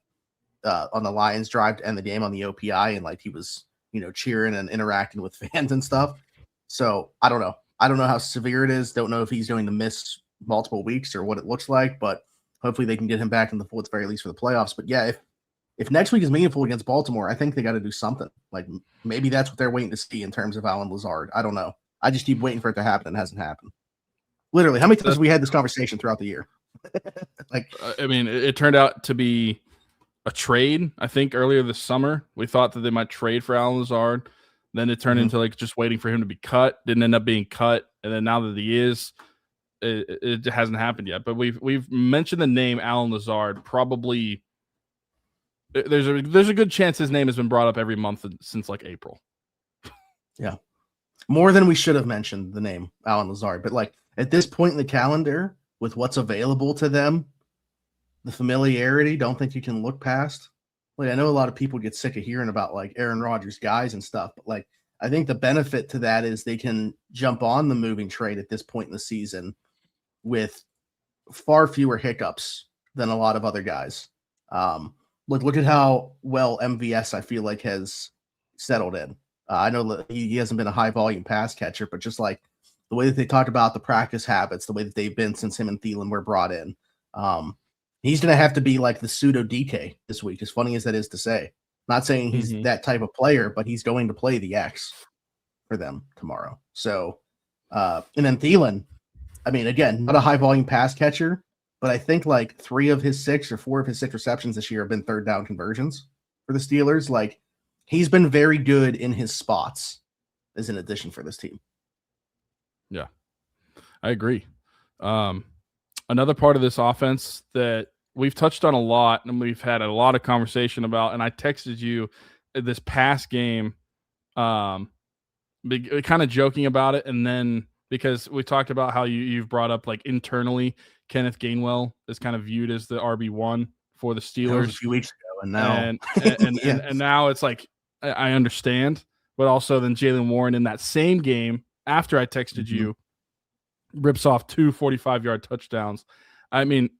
[SPEAKER 1] on the Lions drive to end the game on the OPI, and he was cheering and interacting with fans and stuff. So I don't know. I don't know how severe it is. Don't know if he's going to miss multiple weeks or what it looks like, but hopefully they can get him back in the fold at the very least for the playoffs. But yeah, if next week is meaningful against Baltimore, I think they got to do something. Maybe that's what they're waiting to see in terms of Allen Lazard. I don't know. I just keep waiting for it to happen. It hasn't happened. Literally, how many times have we had this conversation throughout the year?
[SPEAKER 2] I mean, it turned out to be a trade. I think earlier this summer, we thought that they might trade for Allen Lazard. Then it turned into just waiting for him to be cut. Didn't end up being cut, and then now that he is, it hasn't happened yet. But we've mentioned the name Allen Lazard. Probably there's a good chance his name has been brought up every month since April.
[SPEAKER 1] Yeah, more than we should have mentioned the name Allen Lazard. But at this point in the calendar, with what's available to them, the familiarity, don't think you can look past. I know a lot of people get sick of hearing about Aaron Rodgers guys and stuff, but I think the benefit to that is they can jump on the moving trade at this point in the season with far fewer hiccups than a lot of other guys. Look at how well MVS I feel like has settled in. I know that he hasn't been a high volume pass catcher, but just like the way that they talk about the practice habits, the way that they've been since him and Thielen were brought in, he's going to have to be like the pseudo DK this week, as funny as that is to say. Not saying he's that type of player, but he's going to play the X for them tomorrow. So, and then Thielen, I mean, again, not a high volume pass catcher, but I think like 4 of his 6 receptions this year have been third down conversions for the Steelers. Like, he's been very good in his spots as an addition for this team.
[SPEAKER 2] Yeah, I agree. Another part of this offense that we've touched on a lot and we've had a lot of conversation about, and I texted you this past game, kind of joking about it. And then because we talked about how you've brought up like internally, Kenneth Gainwell is kind of viewed as the RB1 for the Steelers
[SPEAKER 1] a few weeks ago. And now,
[SPEAKER 2] and now it's like, I understand, but also then Jaylen Warren in that same game after I texted you rips off 2 45-yard touchdowns. I mean,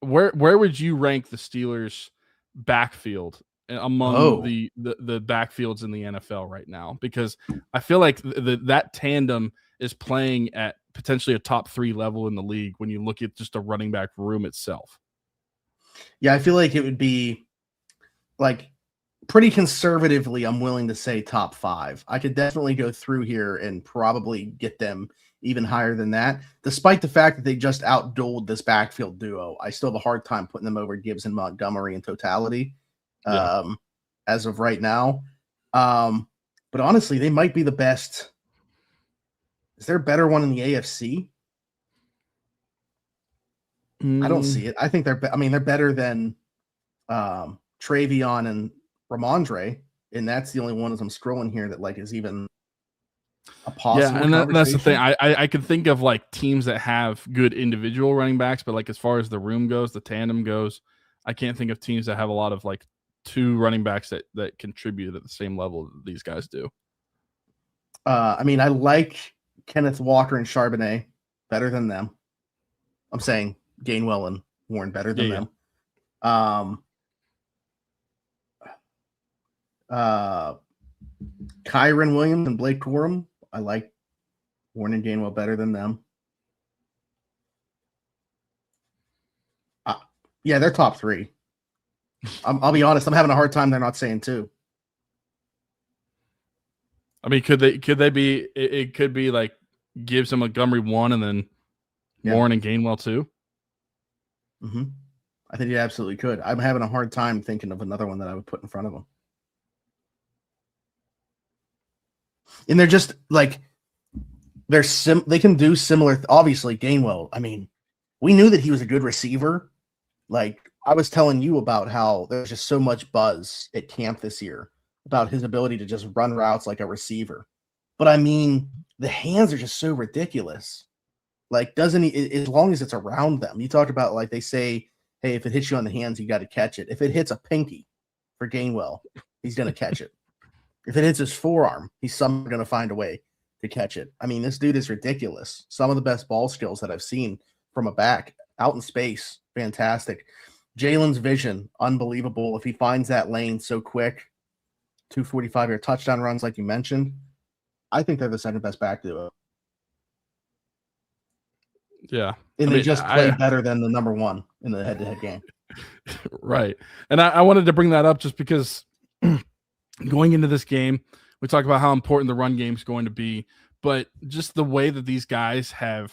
[SPEAKER 2] where would you rank the Steelers backfield among the backfields in the NFL right now? Because I feel like that tandem is playing at potentially a top 3 level in the league when you look at just a running back room itself.
[SPEAKER 1] Yeah, I feel like it would be like pretty conservatively, I'm willing to say top 5. I could definitely go through here and probably get them even higher than that. Despite the fact that they just outdueled this backfield duo, I still have a hard time putting them over Gibbs and Montgomery in totality as of right now. But honestly, they might be the best. Is there a better one in the AFC? I don't see it. I think they're better than Travion and Ramondre, and that's the only one as I'm scrolling here that like is even a possible.
[SPEAKER 2] Yeah, and that's the thing. I could think of like teams that have good individual running backs, but like as far as the room goes, the tandem goes, I can't think of teams that have a lot of like 2 running backs that contribute at the same level that these guys do.
[SPEAKER 1] I mean, I like Kenneth Walker and Charbonnet better than them. I'm saying Gainwell and Warren better than them. Kyron Williams and Blake Corum, I like Warren and Gainwell better than them. Yeah, they're top 3. I'll be honest, I'm having a hard time. They're not saying 2.
[SPEAKER 2] I mean, could they be? It could be like Gibbs and Montgomery 1, and then Warren and Gainwell 2.
[SPEAKER 1] I think you absolutely could. I'm having a hard time thinking of another one that I would put in front of them. And they're just like they can do similar. Obviously, Gainwell. I mean, we knew that he was a good receiver. Like I was telling you about how there's just so much buzz at camp this year about his ability to just run routes like a receiver. But I mean, the hands are just so ridiculous. Like, doesn't he? As long as it's around them, you talk about like they say, hey, if it hits you on the hands, you got to catch it. If it hits a pinky for Gainwell, he's gonna catch it. If it hits his forearm, he's somehow going to find a way to catch it. I mean, this dude is ridiculous. Some of the best ball skills that I've seen from a back out in space. Fantastic. Jalen's vision, unbelievable. If he finds that lane so quick, 2 45-yard touchdown runs like you mentioned, I think they're the second best back duo.
[SPEAKER 2] Yeah.
[SPEAKER 1] And they just play better than the number 1 in the head-to-head game.
[SPEAKER 2] Right. And I wanted to bring that up just because going into this game, we talk about how important the run game is going to be, but just the way that these guys have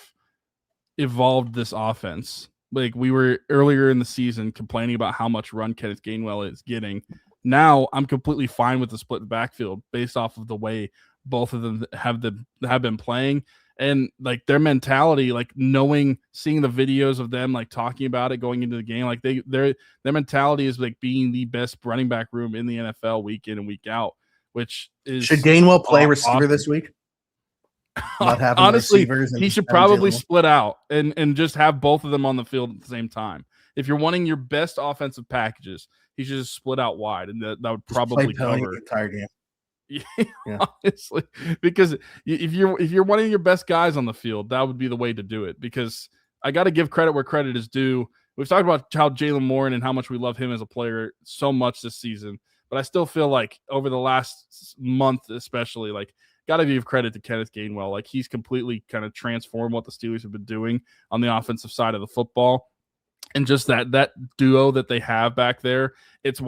[SPEAKER 2] evolved this offense. Like we were earlier in the season complaining about how much run Kenneth Gainwell is getting. Now I'm completely fine with the split backfield based off of the way both of them have been playing and like their mentality, like seeing the videos of them like talking about it going into the game, like their mentality is like being the best running back room in the NFL week in and week out, which is
[SPEAKER 1] should Gainwell play receiver this week?
[SPEAKER 2] Honestly, he should probably split out and just have both of them on the field at the same time. If you're wanting your best offensive packages, he should just split out wide, and that would probably cover
[SPEAKER 1] the entire game.
[SPEAKER 2] Yeah. Honestly, because if you're wanting your best guys on the field, that would be the way to do it. Because I got to give credit where credit is due we've talked about how Jalen Warren and how much we love him as a player so much this season, but I still feel like over the last month, especially, like, got to give credit to Kenneth Gainwell. Like, he's completely kind of transformed what the Steelers have been doing on the offensive side of the football. And just that duo that they have back there, it's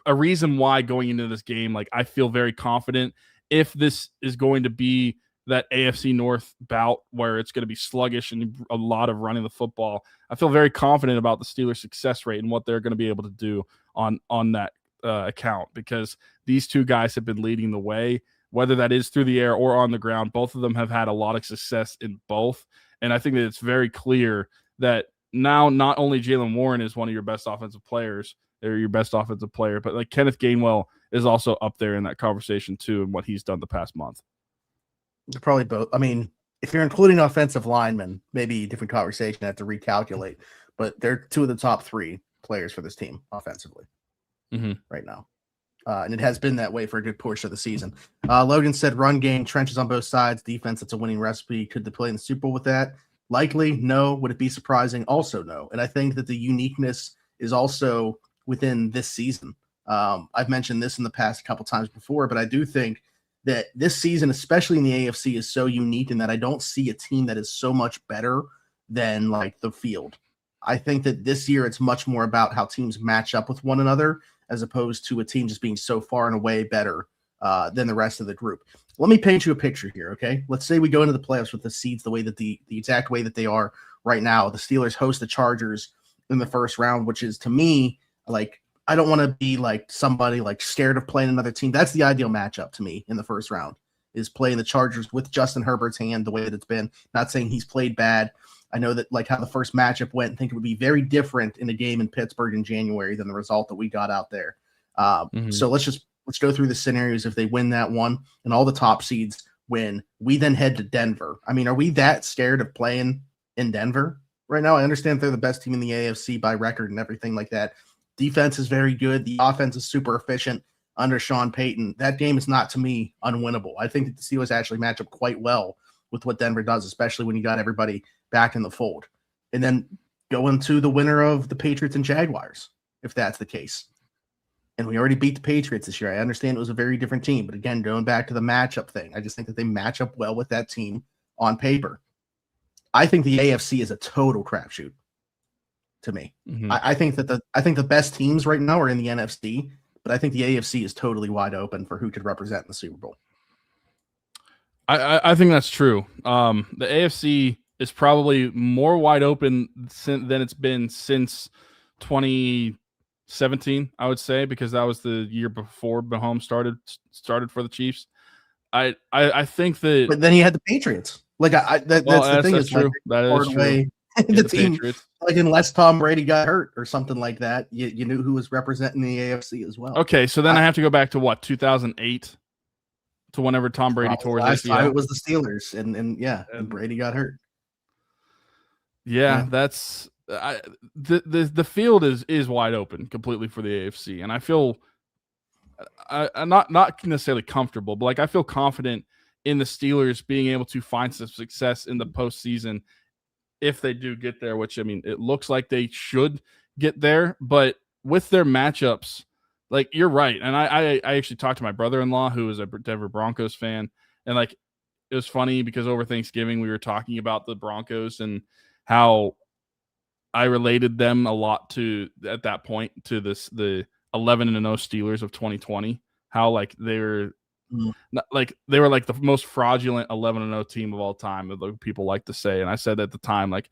[SPEAKER 2] a reason why going into this game, like, I feel very confident if this is going to be that AFC North bout where it's going to be sluggish and a lot of running the football. I feel very confident about the Steelers' success rate and what they're going to be able to do on that account, because these two guys have been leading the way, whether that is through the air or on the ground. Both of them have had a lot of success in both. And I think that it's very clear that now not only Jalen Warren is one of your best offensive players, or your best offensive player, but like Kenneth Gainwell is also up there in that conversation too, and what he's done the past month.
[SPEAKER 1] They're probably both. I mean, if you're including offensive linemen, maybe a different conversation. I have to recalculate, but they're two of the top three players for this team offensively right now. And it has been that way for a good portion of the season. Logan said run game, trenches on both sides, defense, it's a winning recipe. Could they play in the Super Bowl with that? Likely, no. Would it be surprising? Also, no. And I think that the uniqueness is also within this season. I've mentioned this in the past a couple times before, but I do think that this season, especially in the AFC, is so unique in that I don't see a team that is so much better than like the field. I think that this year it's much more about how teams match up with one another as opposed to a team just being so far and away better than the rest of the group. Let me paint you a picture here, okay? Let's say we go into the playoffs with the seeds the way that the exact way that they are right now. The Steelers host the Chargers in the first round, which is, to me, like, I don't want to be like somebody like scared of playing another team. That's the ideal matchup to me in the first round, is playing the Chargers with Justin Herbert's hand the way that it's been. Not saying he's played bad. I know that like how the first matchup went, and think it would be very different in a game in Pittsburgh in January than the result that we got out there. So let's go through the scenarios. If they win that one and all the top seeds win, we then head to Denver. I mean, are we that scared of playing in Denver right now? I understand they're the best team in the AFC by record and everything like that. Defense is very good. The offense is super efficient under Sean Payton. That game is not, to me, unwinnable. I think that the Steelers actually match up quite well with what Denver does, especially when you got everybody back in the fold. And then go into the winner of the Patriots and Jaguars, if that's the case. And we already beat the Patriots this year. I understand it was a very different team. But again, going back to the matchup thing, I just think that they match up well with that team on paper. I think the AFC is a total crapshoot to me. I think that the best teams right now are in the NFC, but I think the AFC is totally wide open for who could represent in the Super Bowl.
[SPEAKER 2] I think that's true. The AFC is probably more wide open than it's been since 2017, I would say, because that was the year before Mahomes started for the Chiefs. I think that,
[SPEAKER 1] but then he had the Patriots. Like that's the thing.
[SPEAKER 2] That's true.
[SPEAKER 1] Like,
[SPEAKER 2] that is true.
[SPEAKER 1] The team, Patriots. Like unless Tom Brady got hurt or something like that, you knew who was representing the AFC as well.
[SPEAKER 2] Okay, so then I have to go back to what, 2008, to whenever Tom Brady tore his ACL.
[SPEAKER 1] It was the Steelers, and Brady got hurt.
[SPEAKER 2] Yeah, that's the field is wide open completely for the AFC, and I feel I'm not necessarily comfortable, but like I feel confident in the Steelers being able to find some success in the postseason if they do get there, which, I mean, it looks like they should get there, but with their matchups, like, you're right. And I actually talked to my brother-in-law, who is a Denver Broncos fan, and like, it was funny because over Thanksgiving we were talking about the Broncos and how I related them a lot to, at that point, to the 11-0 Steelers of 2020, how like they were like the most fraudulent 11-0 team of all time, that people like to say. And I said at the time, like,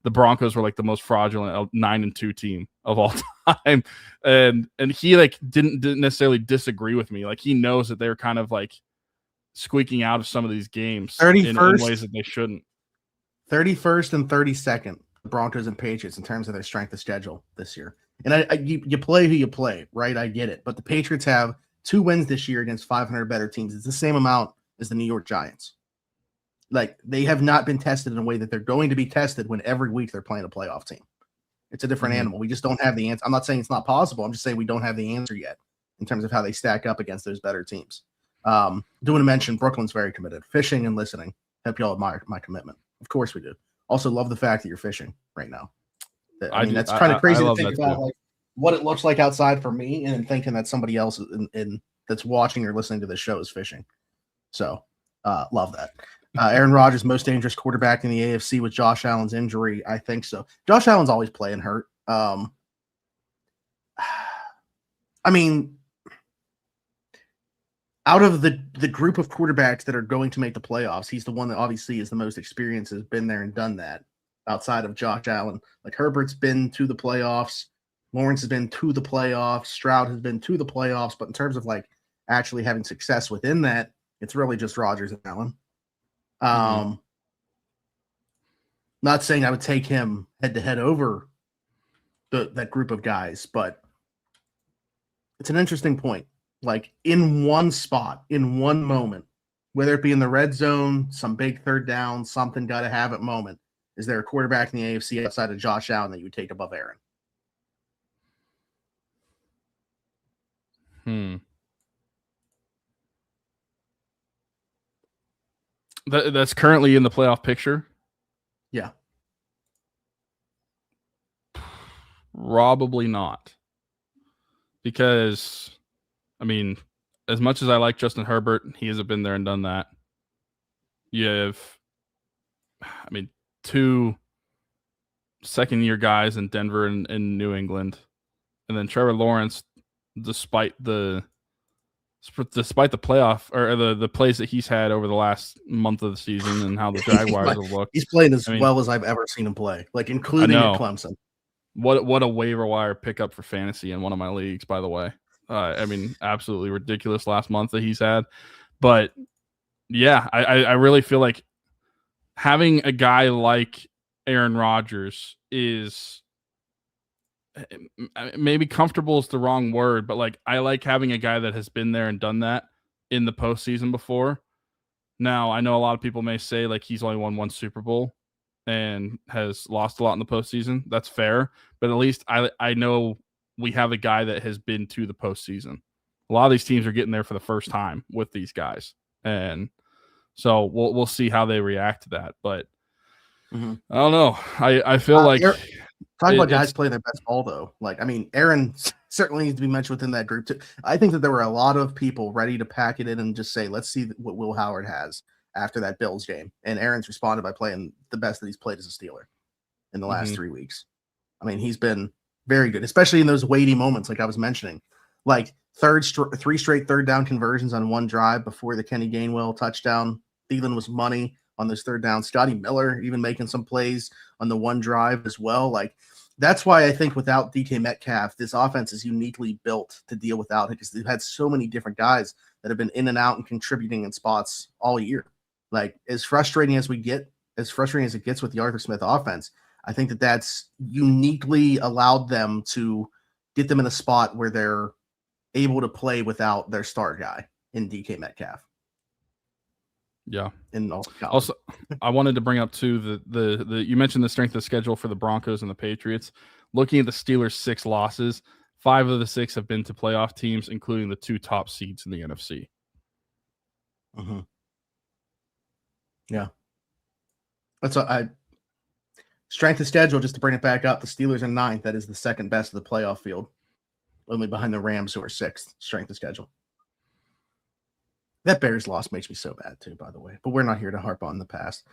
[SPEAKER 2] the Broncos were like the most fraudulent 9-2 team of all time. And he like didn't necessarily disagree with me. Like, he knows that they're kind of like squeaking out of some of these games in ways that they shouldn't.
[SPEAKER 1] 31st and 32nd, the Broncos and Patriots, in terms of their strength of schedule this year. And you play who you play, right? I get it. But the Patriots have 2 wins this year against 500 better teams. It's the same amount as the New York Giants. Like, they have not been tested in a way that they're going to be tested when every week they're playing a playoff team. It's a different animal. We just don't have the answer. I'm not saying it's not possible. I'm just saying we don't have the answer yet in terms of how they stack up against those better teams. Do want to mention Brooklyn's very committed. Fishing and listening. Hope y'all admire my commitment. Of course we do. Also love the fact that you're fishing right now. I mean, that's kind of crazy to think about,
[SPEAKER 2] too.
[SPEAKER 1] like what it looks like outside for me, and then thinking that somebody else in that's watching or listening to the show is fishing. So, love that. Aaron Rodgers, most dangerous quarterback in the AFC with Josh Allen's injury. I think so. Josh Allen's always playing hurt. I mean, out of the group of quarterbacks that are going to make the playoffs, he's the one that obviously is the most experienced, has been there and done that outside of Josh Allen. Like Herbert's been to the playoffs. Lawrence has been to the playoffs. Stroud has been to the playoffs. But in terms of like actually having success within that, it's really just Rodgers and Allen. Not saying I would take him head to head over that group of guys, but it's an interesting point. Like in one spot, in one moment, whether it be in the red zone, some big third down, something got to have it moment, is there a quarterback in the AFC outside of Josh Allen that you would take above Aaron?
[SPEAKER 2] That's currently in the playoff picture?
[SPEAKER 1] Yeah.
[SPEAKER 2] Probably not. Because, I mean, as much as I like Justin Herbert, he hasn't been there and done that. You have, I mean, 2 second-year guys in Denver and New England. And then Trevor Lawrence, despite the playoff or the plays that he's had over the last month of the season and how the Jaguars have looked.
[SPEAKER 1] He's playing as well as I've ever seen him play, like including at Clemson.
[SPEAKER 2] What a waiver wire pickup for fantasy in one of my leagues, by the way. I mean, absolutely ridiculous last month that he's had. But yeah, I really feel like having a guy like Aaron Rodgers is maybe comfortable is the wrong word, but like I like having a guy that has been there and done that in the postseason before. Now, I know a lot of people may say like he's only won 1 Super Bowl and has lost a lot in the postseason. That's fair, but at least I know we have a guy that has been to the postseason. A lot of these teams are getting there for the first time with these guys, and so we'll see how they react to that. But I don't know. I feel like
[SPEAKER 1] talk about guys playing their best ball, though. Like, I mean, Aaron certainly needs to be mentioned within that group too. I think that there were a lot of people ready to pack it in and just say, let's see what Will Howard has after that Bills game. And Aaron's responded by playing the best that he's played as a Steeler in the last 3 weeks. I mean, he's been very good, especially in those weighty moments, like I was mentioning, like 3 straight third down conversions on one drive before the Kenny Gainwell touchdown. Thielen was money on those third downs. Scotty Miller even making some plays on the one drive as well. Like, that's why I think without DK Metcalf, this offense is uniquely built to deal without it, because they've had so many different guys that have been in and out and contributing in spots all year. Like, as frustrating as it gets with the Arthur Smith offense, I think that that's uniquely allowed them to get them in a spot where they're able to play without their star guy in DK Metcalf.
[SPEAKER 2] Yeah.
[SPEAKER 1] Also,
[SPEAKER 2] I wanted to bring up too the you mentioned the strength of schedule for the Broncos and the Patriots. Looking at the Steelers' 6 losses, 5 of the 6 have been to playoff teams, including the 2 top seeds in the NFC.
[SPEAKER 1] Yeah, that's strength of schedule. Just to bring it back up, the Steelers are 9th. That is the second best of the playoff field, only behind the Rams, who are 6th. Strength of schedule. That Bears loss makes me so bad too, by the way. But we're not here to harp on the past.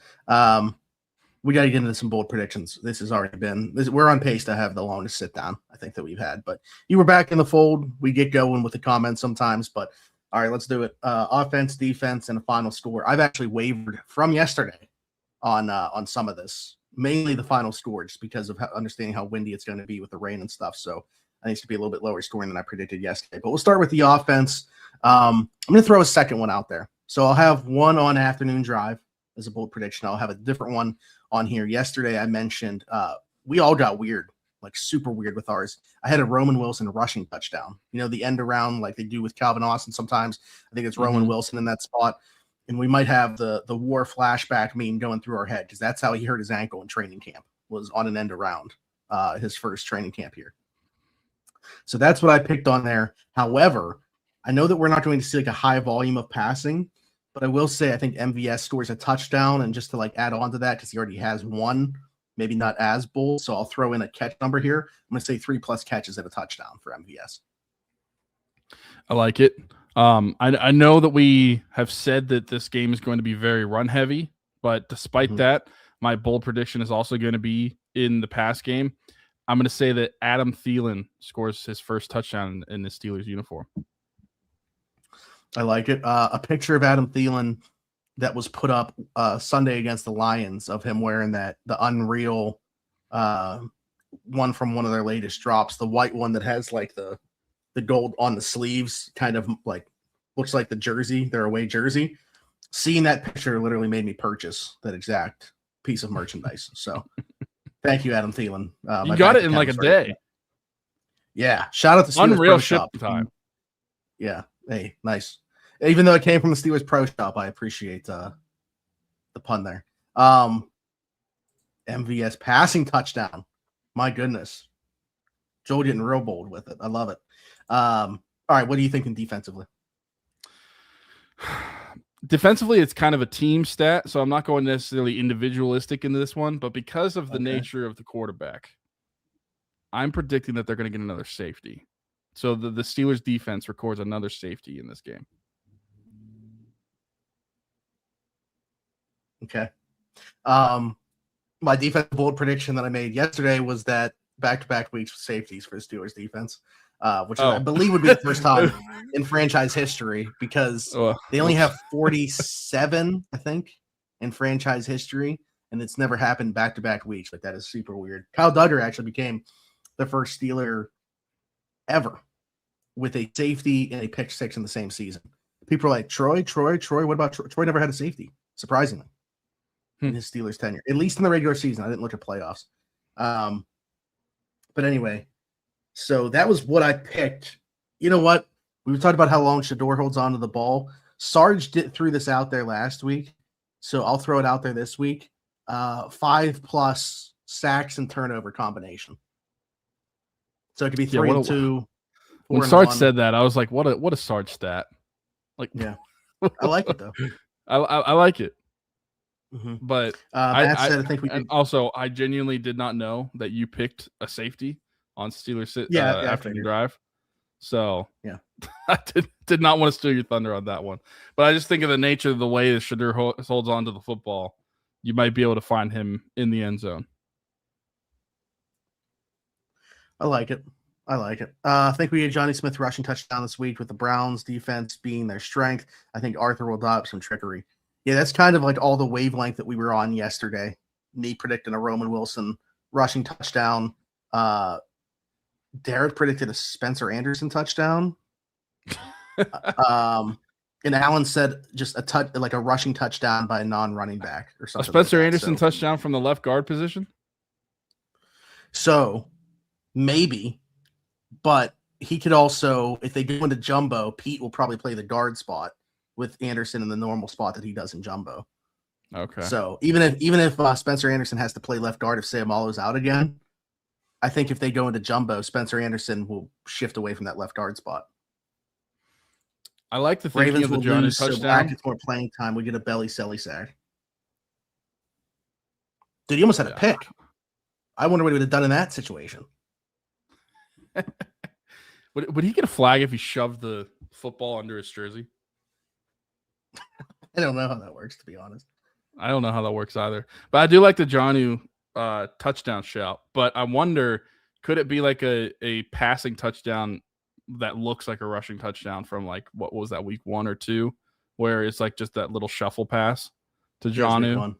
[SPEAKER 1] We got to get into some bold predictions. This has already been. We're on pace to have the longest sit down I think that we've had. But you were back in the fold. We get going with the comments sometimes, but all right, let's do it. Offense, defense, and a final score. I've actually wavered from yesterday on some of this, mainly the final score, just because of understanding how windy it's going to be with the rain and stuff. So I think it's going to be a little bit lower scoring than I predicted yesterday. But we'll start with the offense. I'm going to throw a second one out there. So I'll have one on afternoon drive as a bold prediction. I'll have a different one on here. Yesterday I mentioned we all got weird, like super weird with ours. I had a Roman Wilson rushing touchdown. You know, the end around like they do with Calvin Austin sometimes. I think it's Roman Wilson in that spot. And we might have the war flashback meme going through our head, because that's how he hurt his ankle in training camp, was on an end around his first training camp here. So that's what I picked on there. However, I know that we're not going to see like a high volume of passing, but I will say I think MVS scores a touchdown, and just to like add on to that, because he already has one, maybe not as bold. So I'll throw in a catch number here. I'm going to say 3+ catches and a touchdown for MVS.
[SPEAKER 2] I like it. I know that we have said that this game is going to be very run heavy, but despite that, my bold prediction is also going to be in the pass game. I'm going to say that Adam Thielen scores his first touchdown in the Steelers uniform.
[SPEAKER 1] I like it. A picture of Adam Thielen that was put up Sunday against the Lions of him wearing the Unreal one from one of their latest drops, the white one that has like the gold on the sleeves, kind of like looks like the jersey, their away jersey. Seeing that picture literally made me purchase that exact piece of merchandise. So thank you, Adam Thielen.
[SPEAKER 2] You got it in like a day.
[SPEAKER 1] Yeah. Shout out to Steelers
[SPEAKER 2] Unreal
[SPEAKER 1] Pro
[SPEAKER 2] ship
[SPEAKER 1] Shop.
[SPEAKER 2] time.
[SPEAKER 1] Yeah. Hey, nice. Even though it came from the Steelers Pro Shop, I appreciate the pun there. MVS passing touchdown. My goodness. Joel getting real bold with it. I love it. All right. What are you thinking defensively?
[SPEAKER 2] Defensively, it's kind of a team stat, so I'm not going necessarily individualistic into this one, but because of the nature of the quarterback, I'm predicting that they're going to get another safety. So the Steelers defense records another safety in this game.
[SPEAKER 1] Okay. My defensive bold prediction that I made yesterday was that back-to-back weeks with safeties for the Steelers defense, which I believe would be the first time in franchise history, because they only have 47, I think, in franchise history, and it's never happened back-to-back weeks. Like, that is super weird. Kyle Duggar actually became the first Steeler ever with a safety and a pick six in the same season. People are like, Troy, what about Troy? Troy never had a safety, surprisingly, in his Steelers tenure, at least in the regular season. I didn't look at playoffs. But anyway, so that was what I picked. You know what? We talked about how long Shador holds on to the ball. Sarge threw this out there last week, so I'll throw it out there this week. 5+ sacks and turnover combination. So it could be 3 and 2.
[SPEAKER 2] When Sarge said that, I was like, "What a Sarge stat!" Like,
[SPEAKER 1] yeah, I like it though.
[SPEAKER 2] I like it. But
[SPEAKER 1] Matt said, I think we
[SPEAKER 2] and also I genuinely did not know that you picked a safety on Steelers after the drive. So
[SPEAKER 1] yeah,
[SPEAKER 2] I did not want to steal your thunder on that one. But I just think of the nature of the way that Shador holds on to the football, you might be able to find him in the end zone.
[SPEAKER 1] I like it. I think we had Johnny Smith rushing touchdown this week with the Browns defense being their strength. I think Arthur will adopt some trickery. Yeah, that's kind of like all the wavelength that we were on yesterday. Me predicting a Roman Wilson rushing touchdown. Derek predicted a Spencer Anderson touchdown. And Alan said just a rushing touchdown by a non-running back or something.
[SPEAKER 2] A Spencer Anderson touchdown from the left guard position?
[SPEAKER 1] So maybe, but he could also, if they go into jumbo, Pete will probably play the guard spot with Anderson in the normal spot that he does in jumbo.
[SPEAKER 2] Okay.
[SPEAKER 1] So even if Spencer Anderson has to play left guard if Seumalo's out again, I think if they go into jumbo, Spencer Anderson will shift away from that left guard spot.
[SPEAKER 2] I like the thinking of the Johnny touchdown. So Black
[SPEAKER 1] gets more playing time. We get a belly selly sack. Dude, he almost had a pick. I wonder what he would have done in that situation.
[SPEAKER 2] Would he get a flag if he shoved the football under his jersey?
[SPEAKER 1] I don't know how that works, to be honest.
[SPEAKER 2] I don't know how that works either. But I do like the Jonnu touchdown shout. But I wonder, could it be like a passing touchdown that looks like a rushing touchdown from like, what was that, week 1 or 2, where it's like just that little shuffle pass to Jonnu?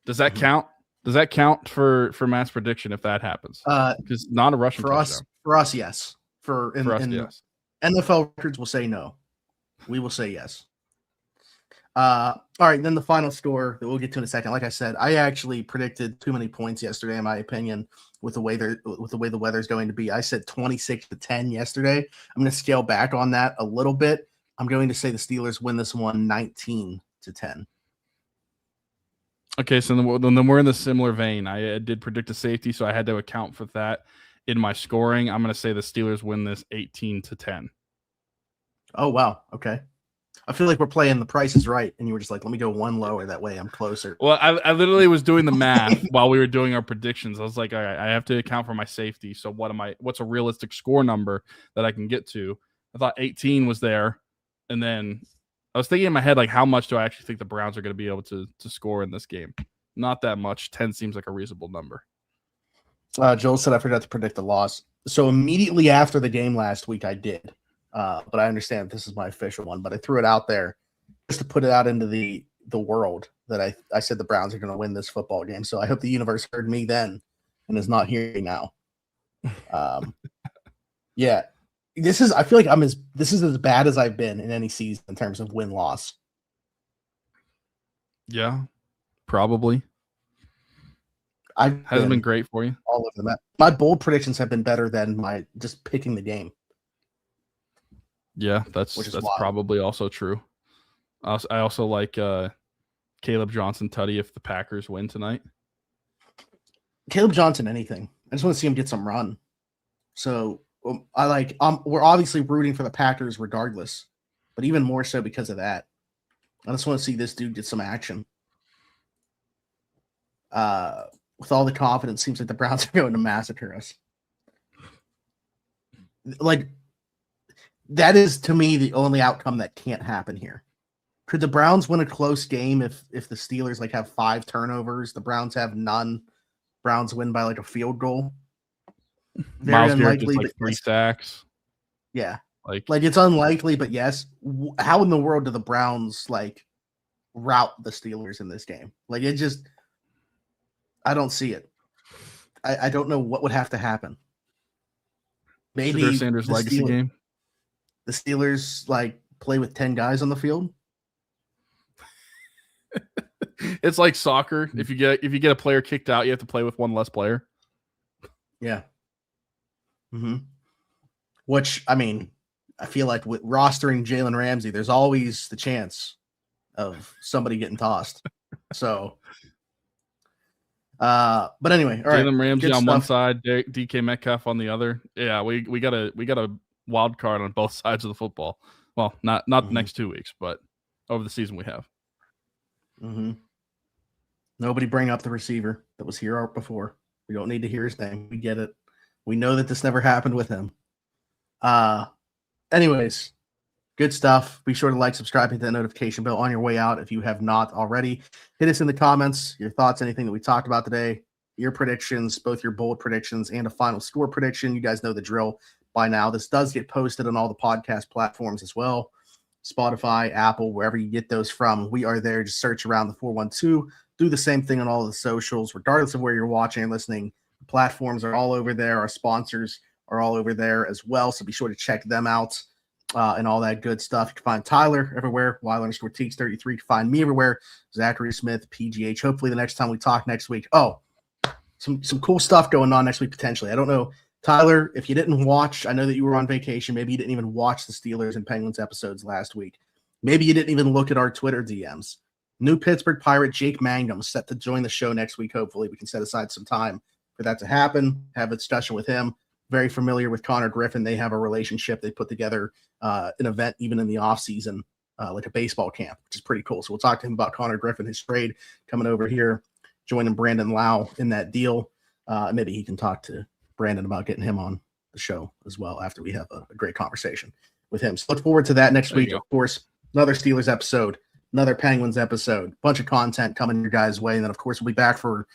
[SPEAKER 2] Does that count? Does that count for Matt's prediction if that happens? Because not a rushing touchdown.
[SPEAKER 1] For us, yes. For us, yes. NFL records will say no. We will say yes. All right, then the final score that we'll get to in a second. Like I said, I actually predicted too many points yesterday, in my opinion, with the way the weather's going to be. I said 26-10 yesterday. I'm going to scale back on that a little bit. I'm going to say the Steelers win this one 19-10.
[SPEAKER 2] Okay, so then we're in the similar vein. I did predict a safety, so I had to account for that in my scoring. I'm going to say the Steelers win this 18-10.
[SPEAKER 1] Oh, wow. Okay. I feel like we're playing The Price is Right, and you were just like, let me go one lower. That way I'm closer.
[SPEAKER 2] Well, I literally was doing the math while we were doing our predictions. I was like, all right, I have to account for my safety. So what's a realistic score number that I can get to? I thought 18 was there. And then I was thinking in my head, like, how much do I actually think the Browns are going to be able to score in this game? Not that much. 10 seems like a reasonable number.
[SPEAKER 1] Joel said I forgot to predict the loss. So immediately after the game last week, I did. But I understand this is my official one. But I threw it out there just to put it out into the world that I said the Browns are going to win this football game. So I hope the universe heard me then and is not hearing now. Yeah. I feel like this is as bad as I've been in any season in terms of win-loss.
[SPEAKER 2] Yeah, probably. Hasn't been great for you.
[SPEAKER 1] All of them. My bold predictions have been better than my just picking the game.
[SPEAKER 2] Yeah, that's probably also true. I also like Caleb Johnson Tutty if the Packers win tonight.
[SPEAKER 1] Caleb Johnson, anything. I just want to see him get some run. So we're obviously rooting for the Packers regardless, but even more so because of that. I just want to see this dude get some action. With all the confidence, seems like the Browns are going to massacre us. Like, that is, to me, the only outcome that can't happen here. Could the Browns win a close game if the Steelers like have 5 turnovers, the Browns have none, Browns win by like a field goal? Very
[SPEAKER 2] Myles Garrett
[SPEAKER 1] unlikely,
[SPEAKER 2] just, like 3 sacks.
[SPEAKER 1] Yeah.
[SPEAKER 2] Like
[SPEAKER 1] it's unlikely, but yes. How in the world do the Browns like rout the Steelers in this game? Like, it just, I don't see it. I don't know what would have to happen. Maybe
[SPEAKER 2] Shedeur Sanders' legacy game.
[SPEAKER 1] The Steelers like play with 10 guys on the field.
[SPEAKER 2] It's like soccer. If you get a player kicked out, you have to play with one less player.
[SPEAKER 1] Yeah. Mm-hmm. Which, I mean, I feel like with rostering Jalen Ramsey, there's always the chance of somebody getting tossed. So, but anyway, all right.
[SPEAKER 2] Jalen Ramsey on one side, DK Metcalf on the other. Yeah, we got a wild card on both sides of the football. Well, not the next 2 weeks, but over the season we have.
[SPEAKER 1] Mm-hmm. Nobody bring up the receiver that was here before. We don't need to hear his name. We get it. We know that this never happened with him. Anyways, good stuff. Be sure to like, subscribe, hit that notification bell on your way out if you have not already. Hit us in the comments, your thoughts, anything that we talked about today, your predictions, both your bold predictions and a final score prediction. You guys know the drill by now. This does get posted on all the podcast platforms as well. Spotify, Apple, wherever you get those from. We are there. Just search around the 412. Do the same thing on all of the socials, regardless of where you're watching and listening. The platforms are all over there. Our sponsors are all over there as well. So be sure to check them out and all that good stuff. You can find Tyler everywhere. Weiler_Teeks33. You can find me everywhere. Zachary Smith, PGH. Hopefully the next time we talk next week. Oh, some cool stuff going on next week potentially. I don't know. Tyler, if you didn't watch, I know that you were on vacation. Maybe you didn't even watch the Steelers and Penguins episodes last week. Maybe you didn't even look at our Twitter DMs. New Pittsburgh Pirate Jake Mangum set to join the show next week. Hopefully we can set aside some time for that to happen, have a discussion with him. Very familiar with Connor Griffin. They have a relationship. They put together an event even in the offseason, like a baseball camp, which is pretty cool. So we'll talk to him about Connor Griffin, his trade coming over here, joining Brandon Lau in that deal. Maybe he can talk to Brandon about getting him on the show as well after we have a great conversation with him. So look forward to that next week. Of course, another Steelers episode, another Penguins episode, bunch of content coming your guys' way. And then of course we'll be back for,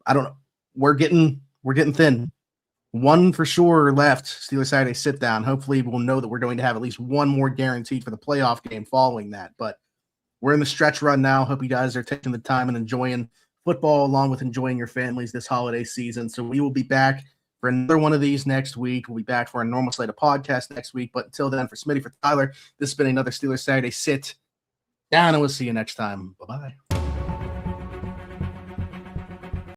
[SPEAKER 1] I don't know, we're getting thin. One for sure left, Steelers Saturday sit down. Hopefully we'll know that we're going to have at least one more guaranteed for the playoff game following that. But we're in the stretch run now. Hope you guys are taking the time and enjoying football along with enjoying your families this holiday season. So we will be back for another one of these next week. We'll be back for a normal slate of podcasts next week. But until then, for Smitty, for Tyler, this has been another Steelers Saturday sit down, and we'll see you next time. Bye-bye.